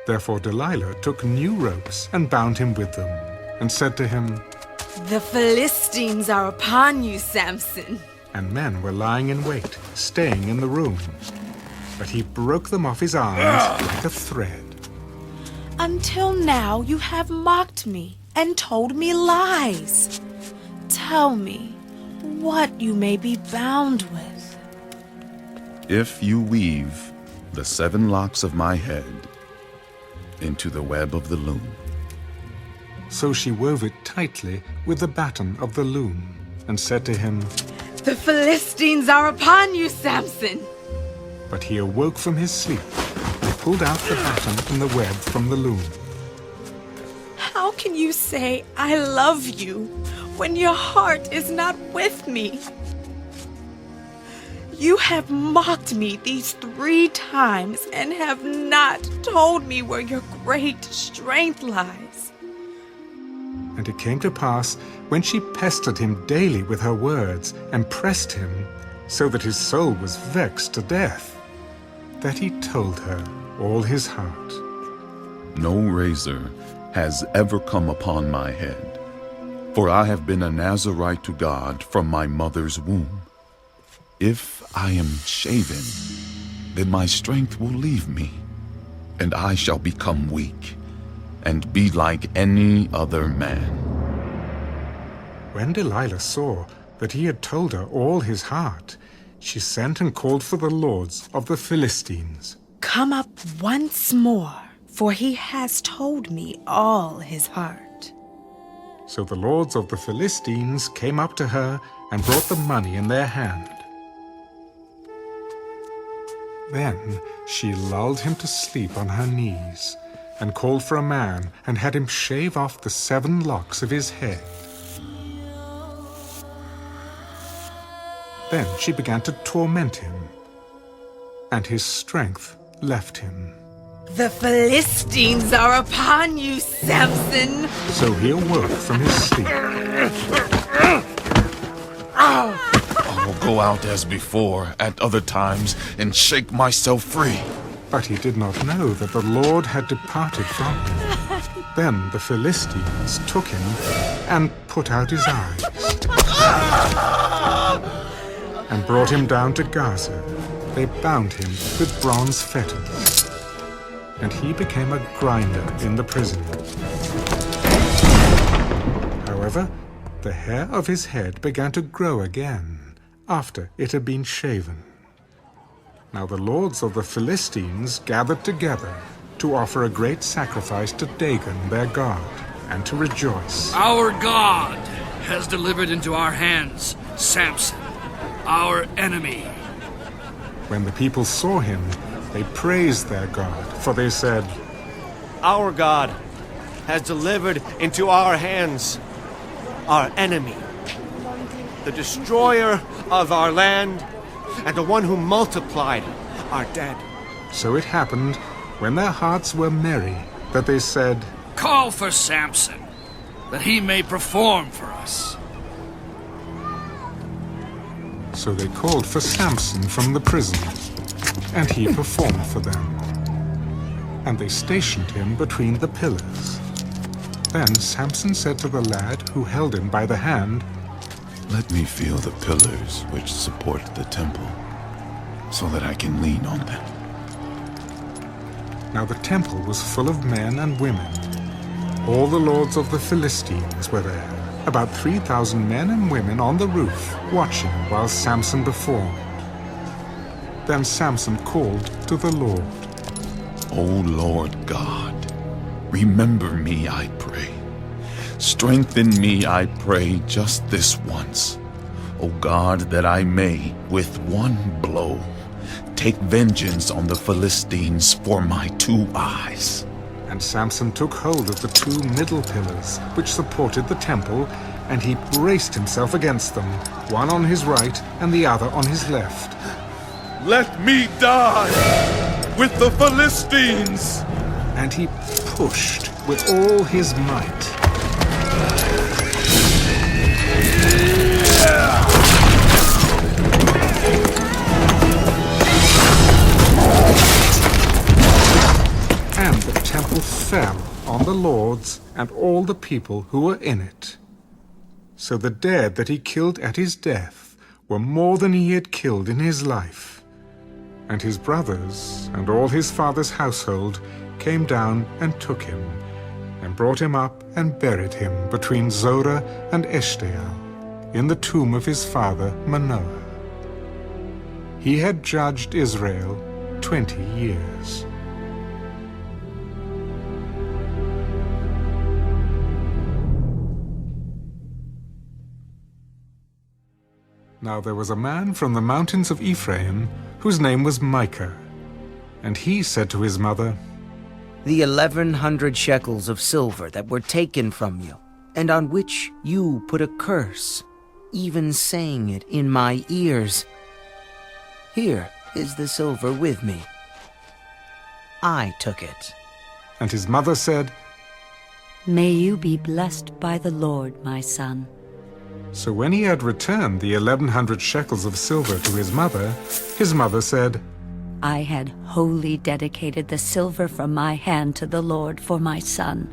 Therefore Delilah took new ropes and bound him with them, and said to him, The Philistines are upon you, Samson. And men were lying in wait, staying in the room. But he broke them off his arms like a thread. Until now, you have mocked me and told me lies. Tell me what you may be bound with. If you weave the 7 locks of my head into the web of the loom. So she wove it tightly with the batten of the loom, and said to him, The Philistines are upon you, Samson. But he awoke from his sleep, and pulled out the batten and the web from the loom. How can you say, I love you, when your heart is not with me? You have mocked me these 3 times and have not told me where your great strength lies. And it came to pass, when she pestered him daily with her words, and pressed him, so that his soul was vexed to death, that he told her all his heart. No razor has ever come upon my head, for I have been a Nazirite to God from my mother's womb. If I am shaven, then my strength will leave me, and I shall become weak, and be like any other man. When Delilah saw that he had told her all his heart, she sent and called for the lords of the Philistines. Come up once more, for he has told me all his heart. So the lords of the Philistines came up to her and brought the money in their hand. Then she lulled him to sleep on her knees, and called for a man, and had him shave off the 7 locks of his head. Then she began to torment him, and his strength left him. The Philistines are upon you, Samson. So he awoke from his sleep. I will go out as before at other times and shake myself free. But he did not know that the Lord had departed from him. Then the Philistines took him and put out his eyes, and brought him down to Gaza. They bound him with bronze fetters, and he became a grinder in the prison. However, the hair of his head began to grow again, after it had been shaven. Now the lords of the Philistines gathered together to offer a great sacrifice to Dagon their god, and to rejoice. Our God has delivered into our hands Samson, our enemy. When the people saw him, they praised their God, for they said, Our God has delivered into our hands our enemy, the destroyer of our land, and the one who multiplied our dead. So it happened, when their hearts were merry, that they said, Call for Samson, that he may perform for us. So they called for Samson from the prison, and he performed for them. And they stationed him between the pillars. Then Samson said to the lad who held him by the hand, Let me feel the pillars which support the temple, so that I can lean on them. Now the temple was full of men and women. All the lords of the Philistines were there, about 3,000 men and women on the roof, watching while Samson performed. Then Samson called to the Lord. O Lord God, remember me, I pray. Strengthen me, I pray, just this once. O God, that I may, with one blow, take vengeance on the Philistines for my 2 eyes. And Samson took hold of the 2 middle pillars which supported the temple, and he braced himself against them, one on his right and the other on his left. Let me die with the Philistines! And he pushed with all his might. And the temple fell on the lords and all the people who were in it. So the dead that he killed at his death were more than he had killed in his life. And his brothers and all his father's household came down and took him, and brought him up and buried him between Zorah and Eshtaol, in the tomb of his father Manoah. He had judged Israel 20 years. Now there was a man from the mountains of Ephraim, whose name was Micah. And he said to his mother, "The 1,100 shekels of silver that were taken from you, and on which you put a curse, even saying it in my ears. Here is the silver with me. I took it." And his mother said, "May you be blessed by the Lord, my son." So when he had returned the 1,100 shekels of silver to his mother said, I had wholly dedicated the silver from my hand to the Lord for my son,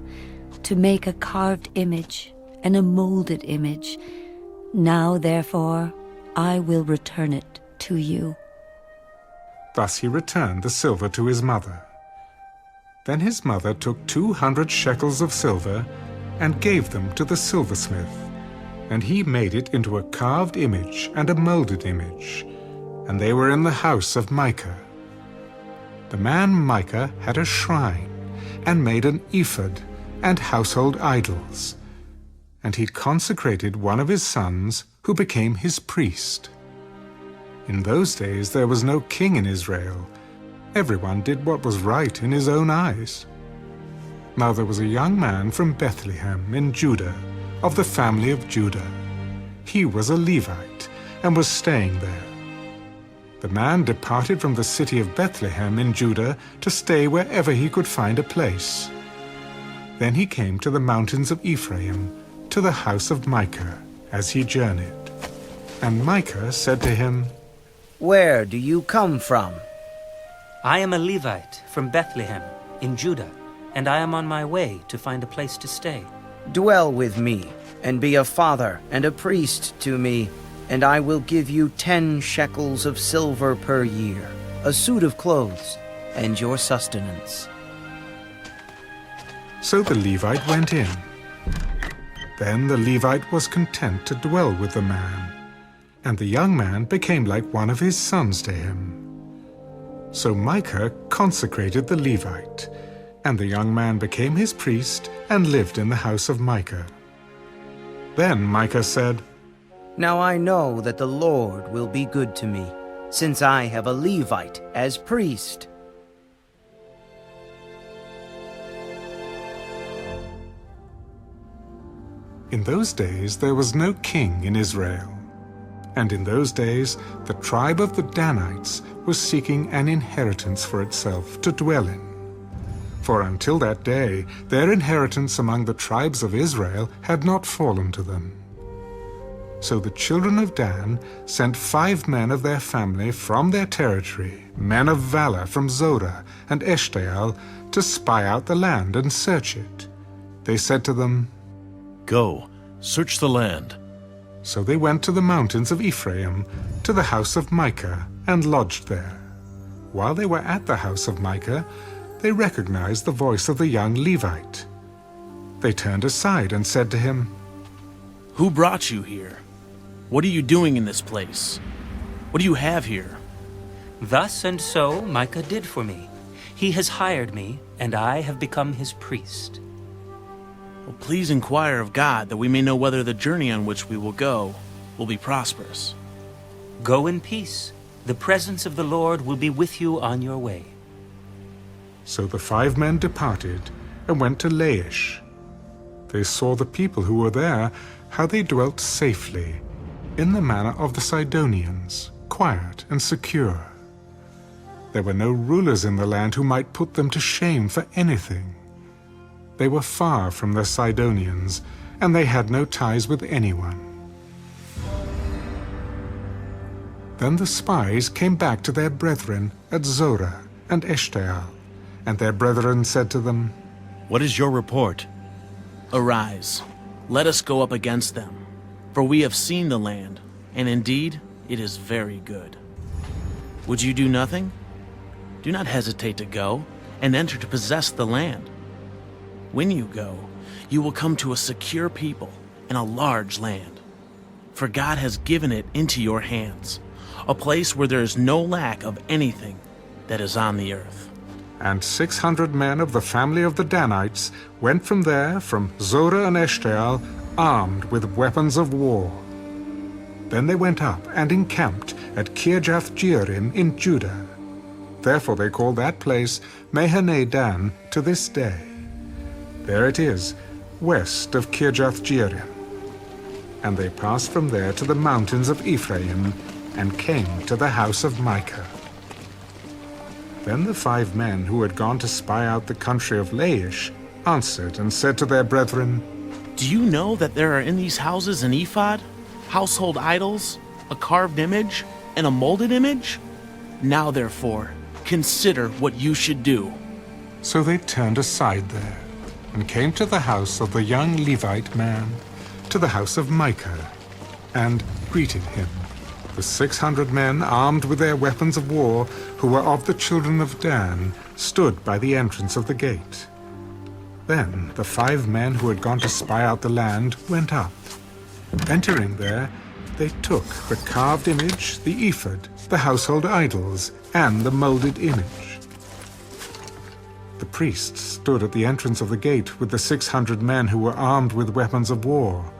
to make a carved image and a molded image. Now, therefore, I will return it to you." Thus he returned the silver to his mother. Then his mother took 200 shekels of silver and gave them to the silversmith, and he made it into a carved image and a molded image, and they were in the house of Micah. The man Micah had a shrine, and made an ephod and household idols, and he consecrated one of his sons, who became his priest. In those days there was no king in Israel. Everyone did what was right in his own eyes. Now there was a young man from Bethlehem in Judah, of the family of Judah. He was a Levite, and was staying there. The man departed from the city of Bethlehem in Judah to stay wherever he could find a place. Then he came to the mountains of Ephraim, to the house of Micah, as he journeyed. And Micah said to him, "Where do you come from?" "I am a Levite from Bethlehem in Judah, and I am on my way to find a place to stay." "Dwell with me, and be a father and a priest to me, and I will give you 10 shekels of silver per year, a suit of clothes, and your sustenance." So the Levite went in. Then the Levite was content to dwell with the man, and the young man became like one of his sons to him. So Micah consecrated the Levite, and the young man became his priest and lived in the house of Micah. Then Micah said, "Now I know that the Lord will be good to me, since I have a Levite as priest." In those days there was no king in Israel. And in those days the tribe of the Danites was seeking an inheritance for itself to dwell in. For until that day their inheritance among the tribes of Israel had not fallen to them. So the children of Dan sent 5 men of their family from their territory, men of valor from Zorah and Eshtaol, to spy out the land and search it. They said to them, "Go, search the land." So they went to the mountains of Ephraim, to the house of Micah, and lodged there. While they were at the house of Micah, they recognized the voice of the young Levite. They turned aside and said to him, "Who brought you here? What are you doing in this place? What do you have here?" Thus and so Micah did for me. He has hired me, and I have become his priest. Well, please inquire of God that we may know whether the journey on which we will go will be prosperous. Go in peace. The presence of the Lord will be with you on your way." So the 5 men departed and went to Laish. They saw the people who were there, how they dwelt safely, in the manner of the Sidonians, quiet and secure. There were no rulers in the land who might put them to shame for anything. They were far from the Sidonians, and they had no ties with anyone. Then the spies came back to their brethren at Zorah and Eshtaol, and their brethren said to them, "What is your report?" "Arise, let us go up against them, for we have seen the land, and indeed it is very good. Would you do nothing? Do not hesitate to go, and enter to possess the land. When you go, you will come to a secure people and a large land. For God has given it into your hands, a place where there is no lack of anything that is on the earth. And 600 men of the family of the Danites went from there, from Zorah and Eshtaol, armed with weapons of war. Then they went up and encamped at Kirjath-jearim in Judah. Therefore they call that place Mahane Dan to this day. There it is, west of Kirjath-jearim. And they passed from there to the mountains of Ephraim, and came to the house of Micah. Then the 5 men who had gone to spy out the country of Laish answered and said to their brethren, Do you know that there are in these houses an ephod, household idols, a carved image, and a molded image? Now therefore, consider what you should do. So they turned aside there, and came to the house of the young Levite man, to the house of Micah, and greeted him. The 600 men armed with their weapons of war, who were of the children of Dan, stood by the entrance of the gate. Then the 5 men who had gone to spy out the land went up. Entering there, they took the carved image, the ephod, the household idols, and the molded image. The priests stood at the entrance of the gate with the 600 men who were armed with weapons of war.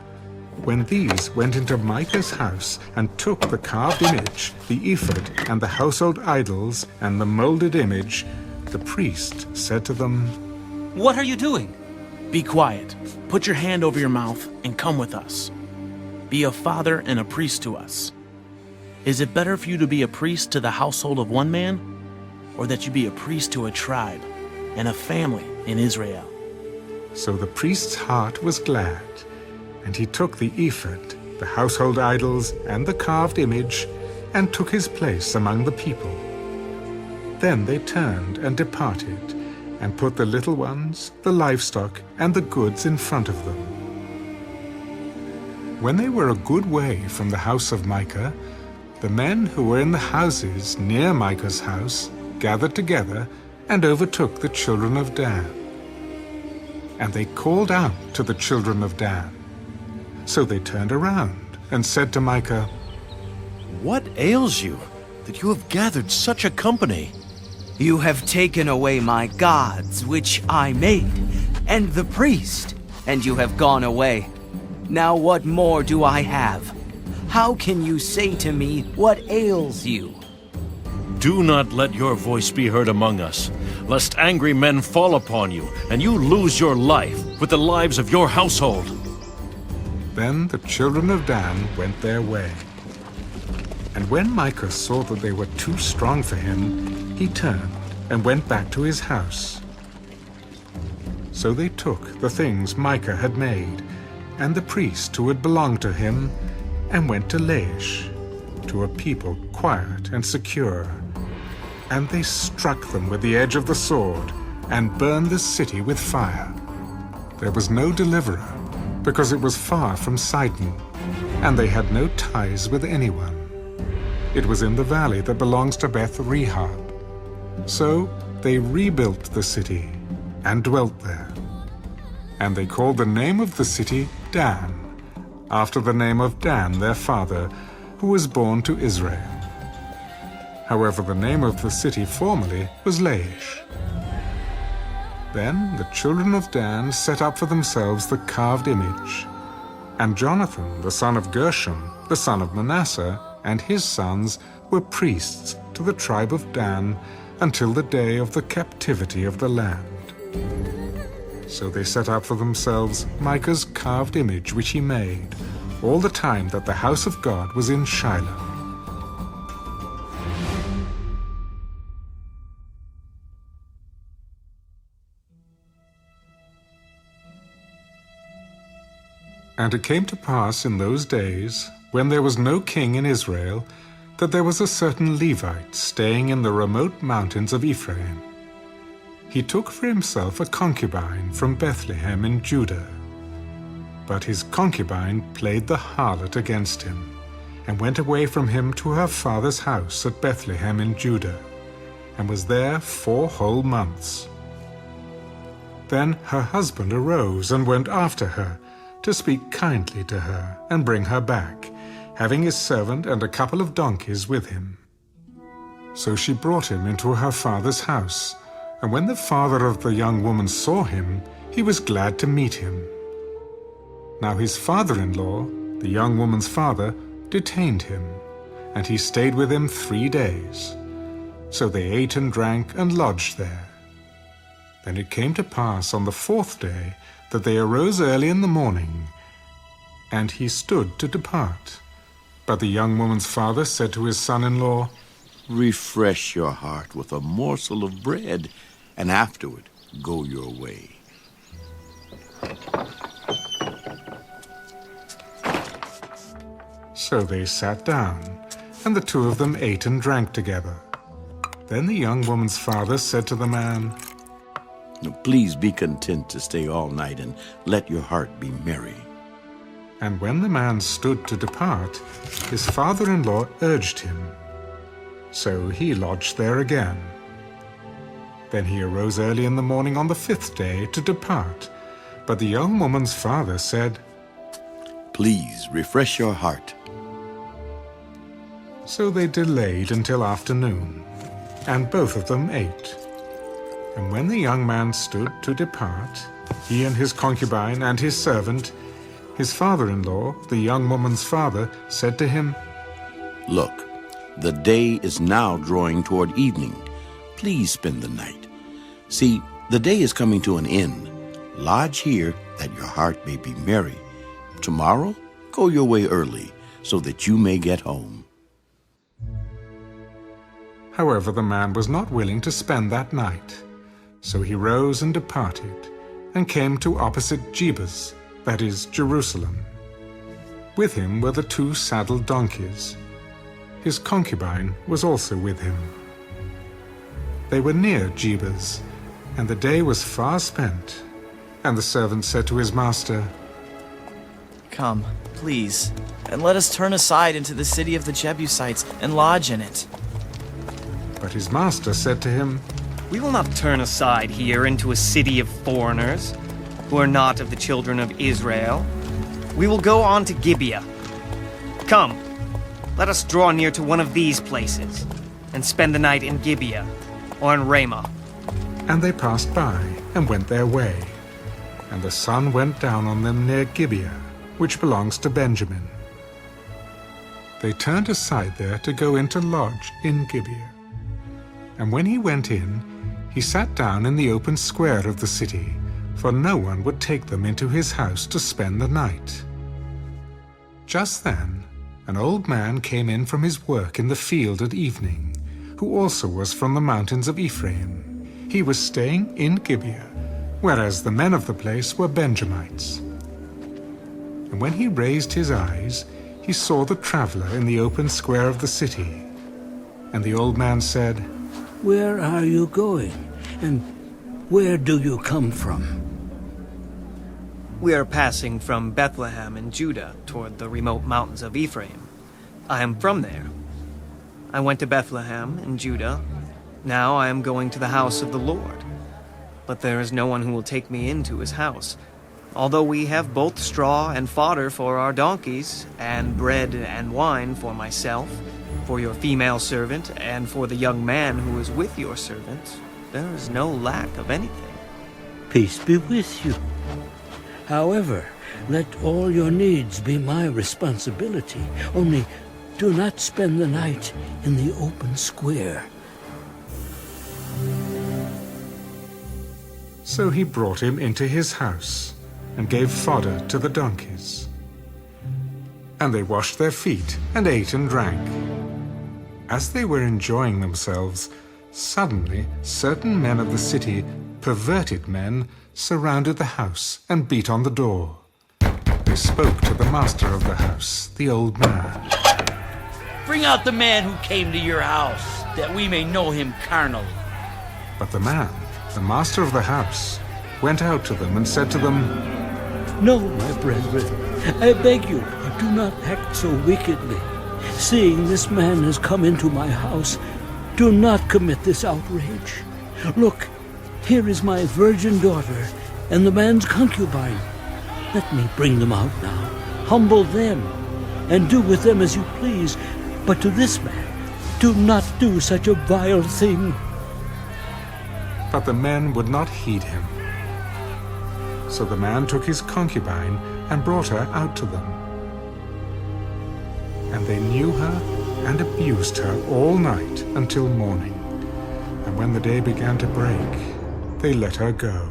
When these went into Micah's house and took the carved image, the ephod, and the household idols, and the molded image, the priest said to them, What are you doing? Be quiet. Put your hand over your mouth and come with us. Be a father and a priest to us. Is it better for you to be a priest to the household of one man, or that you be a priest to a tribe and a family in Israel? So the priest's heart was glad, and he took the ephod, the household idols, and the carved image, and took his place among the people. Then they turned and departed, and put the little ones, the livestock, and the goods in front of them. When they were a good way from the house of Micah, the men who were in the houses near Micah's house gathered together and overtook the children of Dan. And they called out to the children of Dan. So they turned around and said to Micah, What ails you, that you have gathered such a company? You have taken away my gods, which I made, and the priest, and you have gone away. Now what more do I have? How can you say to me, What ails you? Do not let your voice be heard among us, lest angry men fall upon you, and you lose your life with the lives of your household. Then the children of Dan went their way. And when Micah saw that they were too strong for him, he turned and went back to his house. So they took the things Micah had made, and the priest who had belonged to him, and went to Laish, to a people quiet and secure. And they struck them with the edge of the sword, and burned the city with fire. There was no deliverer, because it was far from Sidon, and they had no ties with anyone. It was in the valley that belongs to Beth Rehob. So they rebuilt the city, and dwelt there. And they called the name of the city Dan, after the name of Dan their father, who was born to Israel. However, the name of the city formerly was Laish. Then the children of Dan set up for themselves the carved image. And Jonathan, the son of Gershom, the son of Manasseh, and his sons were priests to the tribe of Dan until the day of the captivity of the land. So they set up for themselves Micah's carved image which he made, all the time that the house of God was in Shiloh. And it came to pass in those days, when there was no king in Israel, that there was a certain Levite staying in the remote mountains of Ephraim. He took for himself a concubine from Bethlehem in Judah. But his concubine played the harlot against him, and went away from him to her father's house at Bethlehem in Judah. and was there 4 whole months. Then her husband arose and went after her, to speak kindly to her and bring her back, having his servant and a couple of donkeys with him. So she brought him into her father's house, and when the father of the young woman saw him, he was glad to meet him. Now his father-in-law, the young woman's father, detained him, and he stayed with him 3 days. So they ate and drank and lodged there. Then it came to pass on the 4th day that they arose early in the morning, and he stood to depart. But the young woman's father said to his son-in-law, Refresh your heart with a morsel of bread, and afterward go your way. So they sat down, and the 2 of them ate and drank together. Then the young woman's father said to the man, Please be content to stay all night, and let your heart be merry. And when the man stood to depart, his father-in-law urged him. So he lodged there again. Then he arose early in the morning on the 5th day to depart. But the young woman's father said, Please refresh your heart. So they delayed until afternoon, and both of them ate. And when the young man stood to depart, he and his concubine and his servant, his father-in-law, the young woman's father, said to him, Look, the day is now drawing toward evening. Please spend the night. See, the day is coming to an end. Lodge here that your heart may be merry. Tomorrow, go your way early, so that you may get home. However, the man was not willing to spend that night. So he rose and departed, and came to opposite Jebus, that is, Jerusalem. With him were the 2 saddled donkeys. His concubine was also with him. They were near Jebus, and the day was far spent. And the servant said to his master, Come, please, and let us turn aside into the city of the Jebusites and lodge in it. But his master said to him, We will not turn aside here into a city of foreigners, who are not of the children of Israel. We will go on to Gibeah. Come, let us draw near to one of these places, and spend the night in Gibeah, or in Ramah. And they passed by, and went their way. And the sun went down on them near Gibeah, which belongs to Benjamin. They turned aside there to go in to lodge in Gibeah. And when he went in, he sat down in the open square of the city, for no one would take them into his house to spend the night. Just then, an old man came in from his work in the field at evening, who also was from the mountains of Ephraim. He was staying in Gibeah, whereas the men of the place were Benjamites. And when he raised his eyes, he saw the traveler in the open square of the city. And the old man said, Where are you going, and where do you come from? We are passing from Bethlehem in Judah toward the remote mountains of Ephraim. I am from there. I went to Bethlehem in Judah. Now I am going to the house of the Lord. But there is no one who will take me into his house, although we have both straw and fodder for our donkeys, and bread and wine for myself, for your female servant, and for the young man who is with your servant. There is no lack of anything. Peace be with you. However, let all your needs be my responsibility. Only do not spend the night in the open square. So he brought him into his house, and gave fodder to the donkeys. And they washed their feet, and ate and drank. As they were enjoying themselves, suddenly certain men of the city, perverted men, surrounded the house and beat on the door. They spoke to the master of the house, the old man. Bring out the man who came to your house, that we may know him carnally. But the man, the master of the house, went out to them and said to them, No, my brethren, I beg you, do not act so wickedly. Seeing this man has come into my house, do not commit this outrage. Look, here is my virgin daughter and the man's concubine. Let me bring them out now, humble them, and do with them as you please. But to this man, do not do such a vile thing. But the men would not heed him. So the man took his concubine and brought her out to them. And they knew her and abused her all night until morning. And when the day began to break, they let her go.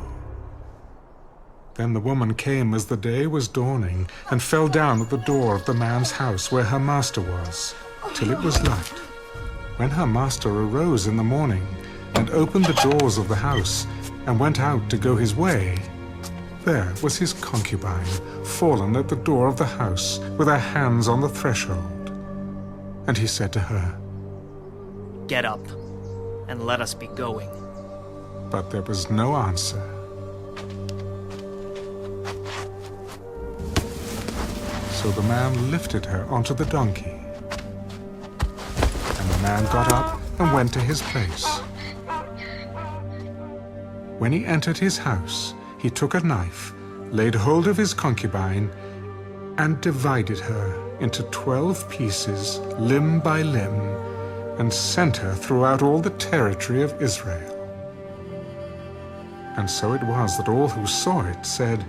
Then the woman came as the day was dawning, and fell down at the door of the man's house where her master was, till it was light. When her master arose in the morning, and opened the doors of the house, and went out to go his way, there was his concubine, fallen at the door of the house, with her hands on the threshold. And he said to her, "Get up, and let us be going." But there was no answer. So the man lifted her onto the donkey. And the man got up and went to his place. When he entered his house, he took a knife, laid hold of his concubine, and divided her into 12 pieces, limb by limb, and sent her throughout all the territory of Israel. And so it was that all who saw it said,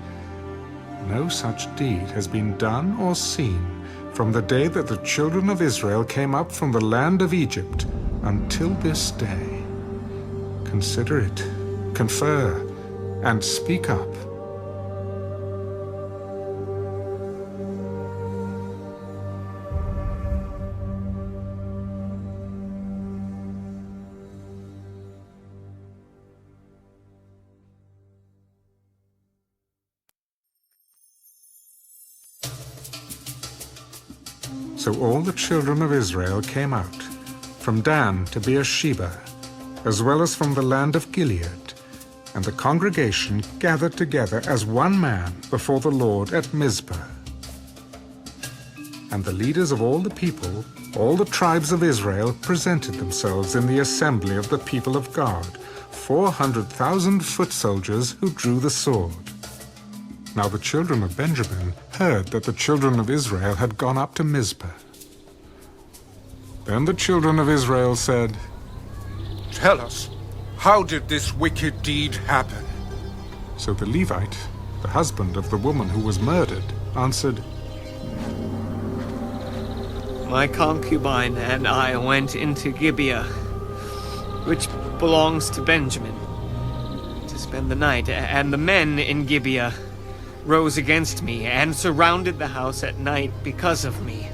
"No such deed has been done or seen from the day that the children of Israel came up from the land of Egypt until this day. Consider it, confer, and speak up." So all the children of Israel came out, from Dan to Beersheba, as well as from the land of Gilead, and the congregation gathered together as one man before the Lord at Mizpah. And the leaders of all the people, all the tribes of Israel, presented themselves in the assembly of the people of God, 400,000 foot soldiers who drew the sword. Now the children of Benjamin heard that the children of Israel had gone up to Mizpah. Then the children of Israel said, "Tell us, how did this wicked deed happen?" So the Levite, the husband of the woman who was murdered, answered, My concubine and I went into Gibeah, which belongs to Benjamin, to spend the night, and the men in Gibeah rose against me and surrounded the house at night because of me.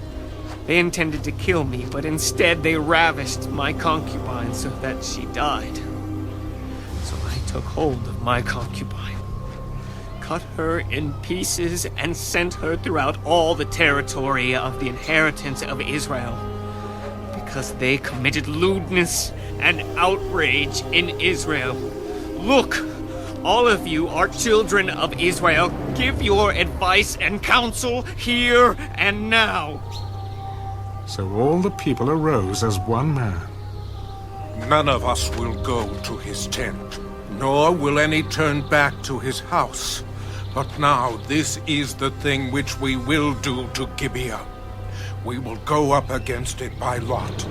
They intended to kill me, but instead they ravished my concubine so that she died. So I took hold of my concubine, cut her in pieces, and sent her throughout all the territory of the inheritance of Israel, because they committed lewdness and outrage in Israel. Look, all of you are children of Israel. Give your advice and counsel here and now. So all the people arose as one man. "None of us will go to his tent, nor will any turn back to his house. But now this is the thing which we will do to Gibeah. We will go up against it by lot.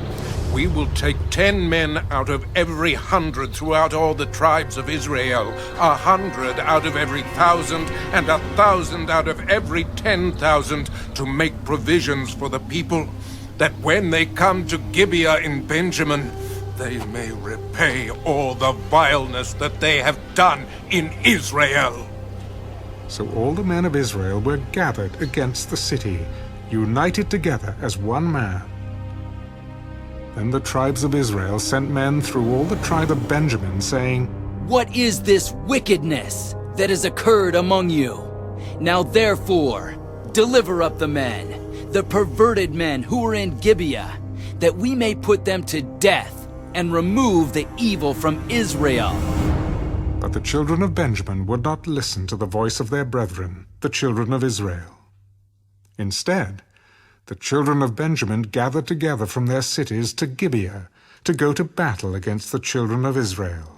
We will take 10 men out of every 100 throughout all the tribes of Israel, 100 out of every 1,000, and 1,000 out of every 10,000, to make provisions for the people, that when they come to Gibeah in Benjamin, they may repay all the vileness that they have done in Israel." So all the men of Israel were gathered against the city, united together as one man. Then the tribes of Israel sent men through all the tribe of Benjamin, saying, "What is this wickedness that has occurred among you? Now therefore, deliver up the men, the perverted men who are in Gibeah, that we may put them to death and remove the evil from Israel." But the children of Benjamin would not listen to the voice of their brethren, the children of Israel. Instead, the children of Benjamin gathered together from their cities to Gibeah, to go to battle against the children of Israel.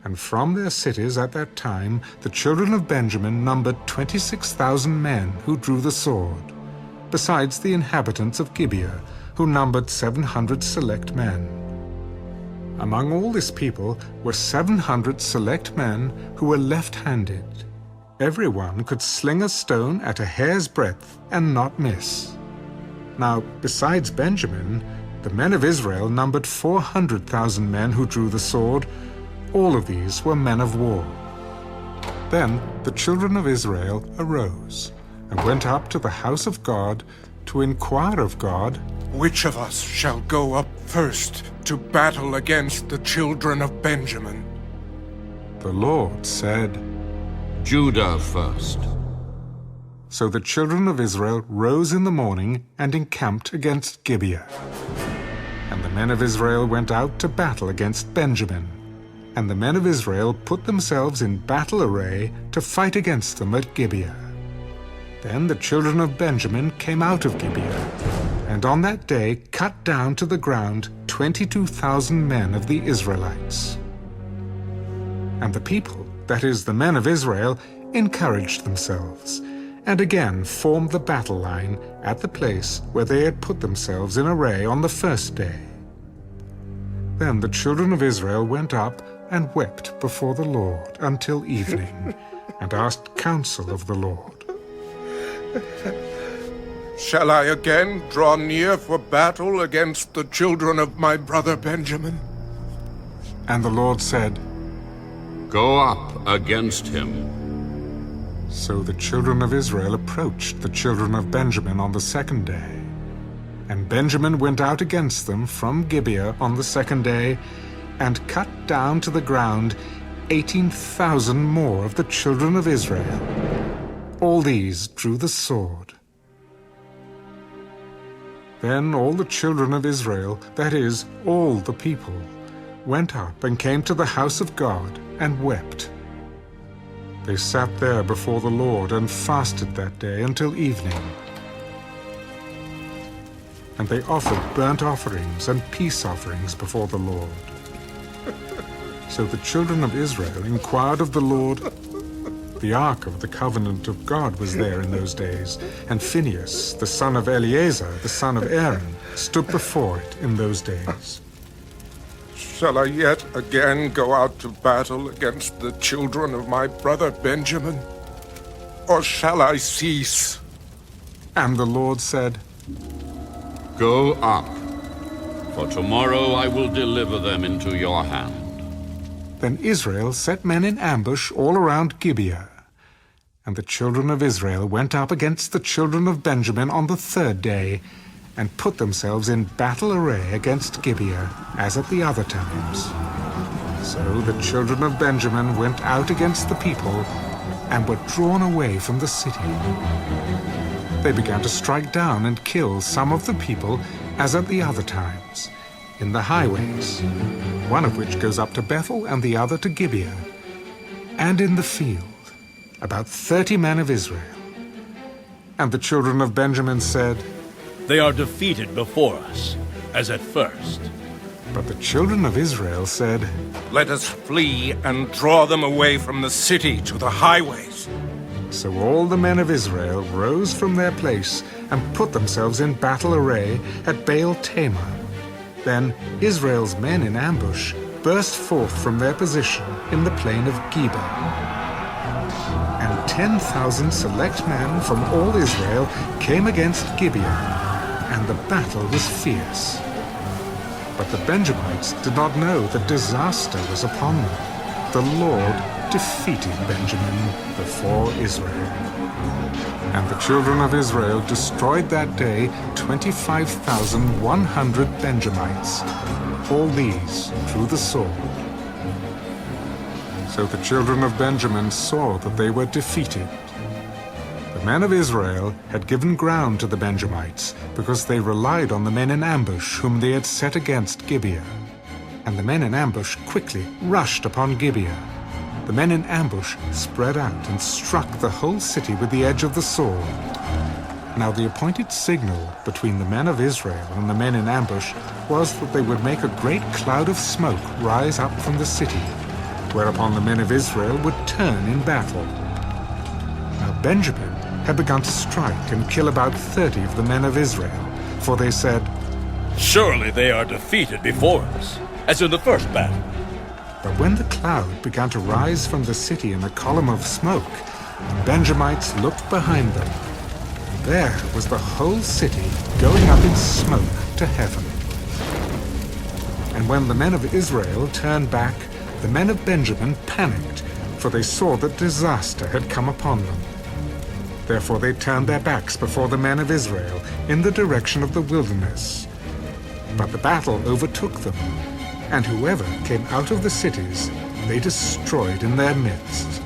And from their cities at that time the children of Benjamin numbered 26,000 men who drew the sword, besides the inhabitants of Gibeah, who numbered 700 select men. Among all this people were 700 select men who were left-handed. Every one could sling a stone at a hair's breadth and not miss. Now, besides Benjamin, the men of Israel numbered 400,000 men who drew the sword. All of these were men of war. Then the children of Israel arose and went up to the house of God to inquire of God, "Which of us shall go up first to battle against the children of Benjamin?" The Lord said, "Judah first." So the children of Israel rose in the morning and encamped against Gibeah. And the men of Israel went out to battle against Benjamin. And the men of Israel put themselves in battle array to fight against them at Gibeah. Then the children of Benjamin came out of Gibeah, and on that day cut down to the ground 22,000 men of the Israelites. And the people, that is, the men of Israel, encouraged themselves, and again formed the battle line at the place where they had put themselves in array on the first day. Then the children of Israel went up and wept before the Lord until evening, and asked counsel of the Lord. "Shall I again draw near for battle against the children of my brother Benjamin?" And the Lord said, "Go up against him." So the children of Israel approached the children of Benjamin on the second day. And Benjamin went out against them from Gibeah on the second day, and cut down to the ground 18,000 more of the children of Israel. All these drew the sword. Then all the children of Israel, that is, all the people, went up and came to the house of God and wept. They sat there before the Lord and fasted that day until evening. And they offered burnt offerings and peace offerings before the Lord. So the children of Israel inquired of the Lord. The ark of the covenant of God was there in those days, and Phinehas, the son of Eleazar, the son of Aaron, stood before it in those days. "Shall I yet again go out to battle against the children of my brother Benjamin? Or shall I cease?" And the Lord said, "Go up, for tomorrow I will deliver them into your hand." Then Israel set men in ambush all around Gibeah. And the children of Israel went up against the children of Benjamin on the third day, and put themselves in battle array against Gibeah, as at the other times. So the children of Benjamin went out against the people, and were drawn away from the city. They began to strike down and kill some of the people, as at the other times, in the highways, one of which goes up to Bethel and the other to Gibeah, and in the field, about 30 men of Israel. And the children of Benjamin said, "They are defeated before us, as at first." But the children of Israel said, "Let us flee and draw them away from the city to the highways." So all the men of Israel rose from their place and put themselves in battle array at Baal Tamar. Then Israel's men in ambush burst forth from their position in the plain of Geba. And 10,000 select men from all Israel came against Gibeah, and the battle was fierce. But the Benjamites did not know that disaster was upon them. The Lord defeated Benjamin before Israel. And the children of Israel destroyed that day 25,100 Benjamites. All these drew the sword. So the children of Benjamin saw that they were defeated. The men of Israel had given ground to the Benjamites, because they relied on the men in ambush whom they had set against Gibeah. And the men in ambush quickly rushed upon Gibeah. The men in ambush spread out and struck the whole city with the edge of the sword. Now the appointed signal between the men of Israel and the men in ambush was that they would make a great cloud of smoke rise up from the city, whereupon the men of Israel would turn in battle. Now Benjamin had begun to strike and kill about 30 of the men of Israel, for they said, "Surely they are defeated before us, as in the first battle." But when the cloud began to rise from the city in a column of smoke, the Benjamites looked behind them. There was the whole city going up in smoke to heaven. And when the men of Israel turned back, the men of Benjamin panicked, for they saw that disaster had come upon them. Therefore they turned their backs before the men of Israel in the direction of the wilderness. But the battle overtook them, and whoever came out of the cities they destroyed in their midst.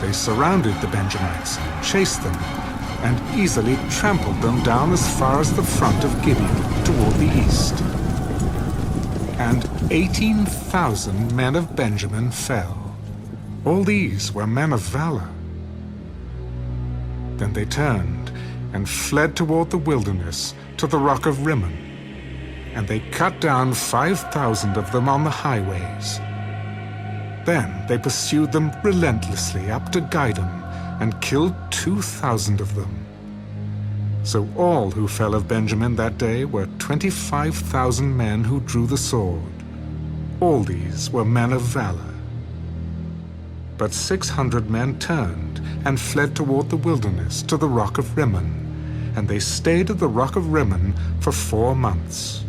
They surrounded the Benjamites, chased them, and easily trampled them down as far as the front of Gibeon toward the east. And 18,000 men of Benjamin fell. All these were men of valor. Then they turned and fled toward the wilderness to the rock of Rimmon, and they cut down 5,000 of them on the highways. Then they pursued them relentlessly up to Gidom, and killed 2,000 of them. So all who fell of Benjamin that day were 25,000 men who drew the sword. All these were men of valor. But 600 men turned and fled toward the wilderness to the rock of Rimmon, and they stayed at the rock of Rimmon for 4 months.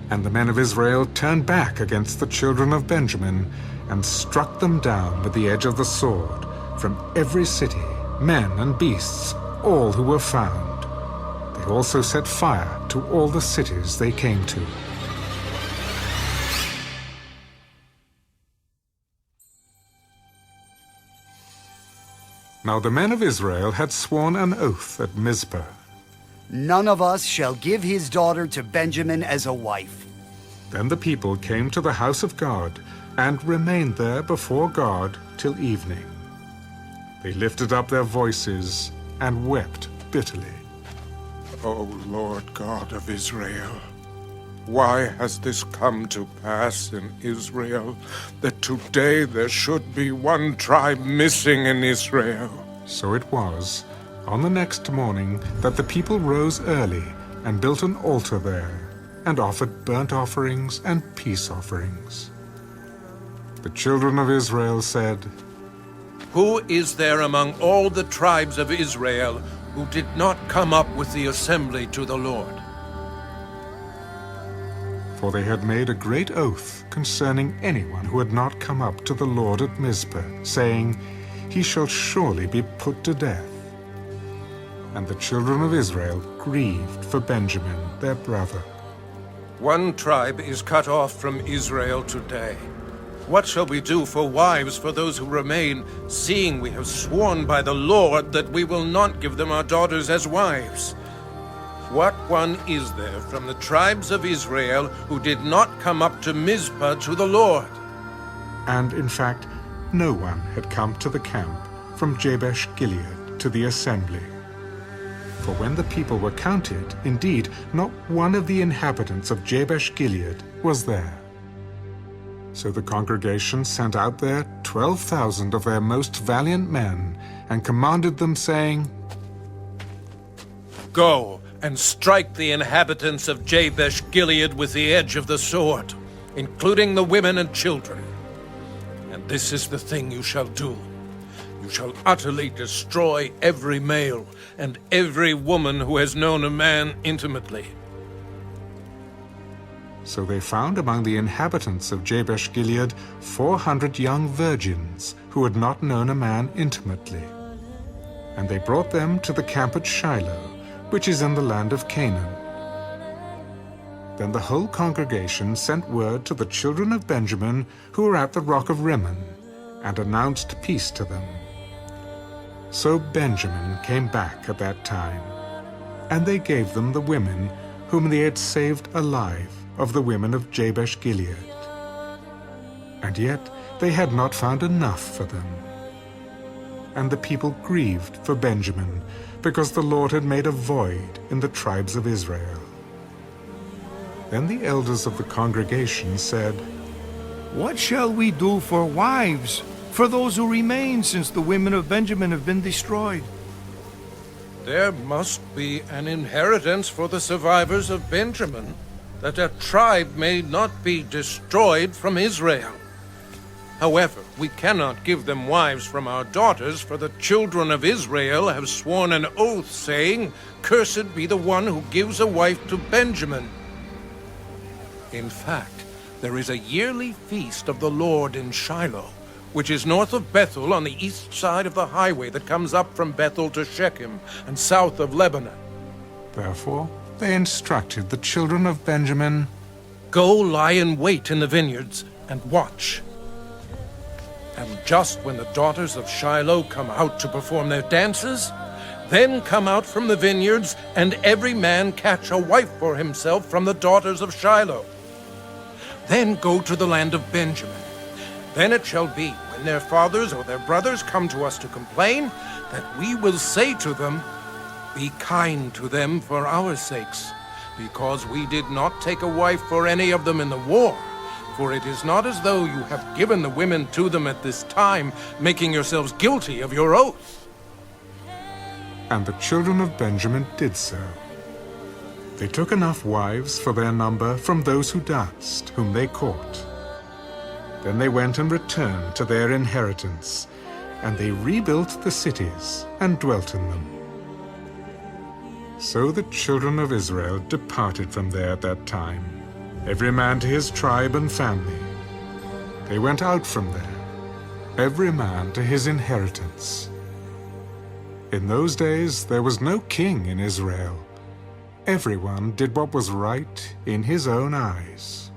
And the men of Israel turned back against the children of Benjamin, and struck them down with the edge of the sword, from every city, men and beasts, all who were found. They also set fire to all the cities they came to. Now the men of Israel had sworn an oath at Mizpah. None of us shall give his daughter to Benjamin as a wife. Then the people came to the house of God, and remained there before God till evening. They lifted up their voices and wept bitterly. O Lord God of Israel, why has this come to pass in Israel, that today there should be one tribe missing in Israel? So it was, on the next morning, that the people rose early and built an altar there, and offered burnt offerings and peace offerings. The children of Israel said, "Who is there among all the tribes of Israel who did not come up with the assembly to the Lord?" For they had made a great oath concerning anyone who had not come up to the Lord at Mizpah, saying, "He shall surely be put to death." And the children of Israel grieved for Benjamin, their brother. One tribe is cut off from Israel today. What shall we do for wives for those who remain, seeing we have sworn by the Lord that we will not give them our daughters as wives? What one is there from the tribes of Israel who did not come up to Mizpah to the Lord? And in fact, no one had come to the camp from Jabesh Gilead to the assembly. For when the people were counted, indeed, not one of the inhabitants of Jabesh Gilead was there. So the congregation sent out there 12,000 of their most valiant men, and commanded them, saying, "Go and strike the inhabitants of Jabesh Gilead with the edge of the sword, including the women and children. And this is the thing you shall do. You shall utterly destroy every male and every woman who has known a man intimately." So they found among the inhabitants of Jabesh Gilead 400 young virgins who had not known a man intimately. And they brought them to the camp at Shiloh, which is in the land of Canaan. Then the whole congregation sent word to the children of Benjamin who were at the rock of Rimmon, and announced peace to them. So Benjamin came back at that time, and they gave them the women whom they had saved alive of the women of Jabesh Gilead. And yet they had not found enough for them. and the people grieved for Benjamin, because the Lord had made a void in the tribes of Israel. Then the elders of the congregation said, "What shall we do for wives for those who remain, since the women of Benjamin have been destroyed?" There must be an inheritance for the survivors of Benjamin, that a tribe may not be destroyed from Israel. However, we cannot give them wives from our daughters, for the children of Israel have sworn an oath, saying, "Cursed be the one who gives a wife to Benjamin." In fact, there is a yearly feast of the Lord in Shiloh, which is north of Bethel on the east side of the highway that comes up from Bethel to Shechem and south of Lebanon. Therefore, they instructed the children of Benjamin, "Go lie in wait in the vineyards and watch. And just when the daughters of Shiloh come out to perform their dances, then come out from the vineyards, and every man catch a wife for himself from the daughters of Shiloh. Then go to the land of Benjamin. Then it shall be, when their fathers or their brothers come to us to complain, that we will say to them, 'Be kind to them for our sakes, because we did not take a wife for any of them in the war. For it is not as though you have given the women to them at this time, making yourselves guilty of your oath.'" And the children of Benjamin did so. They took enough wives for their number from those who danced, whom they caught. Then they went and returned to their inheritance, and they rebuilt the cities and dwelt in them. So the children of Israel departed from there at that time, every man to his tribe and family. They went out from there, every man to his inheritance. In those days there was no king in Israel. Everyone did what was right in his own eyes.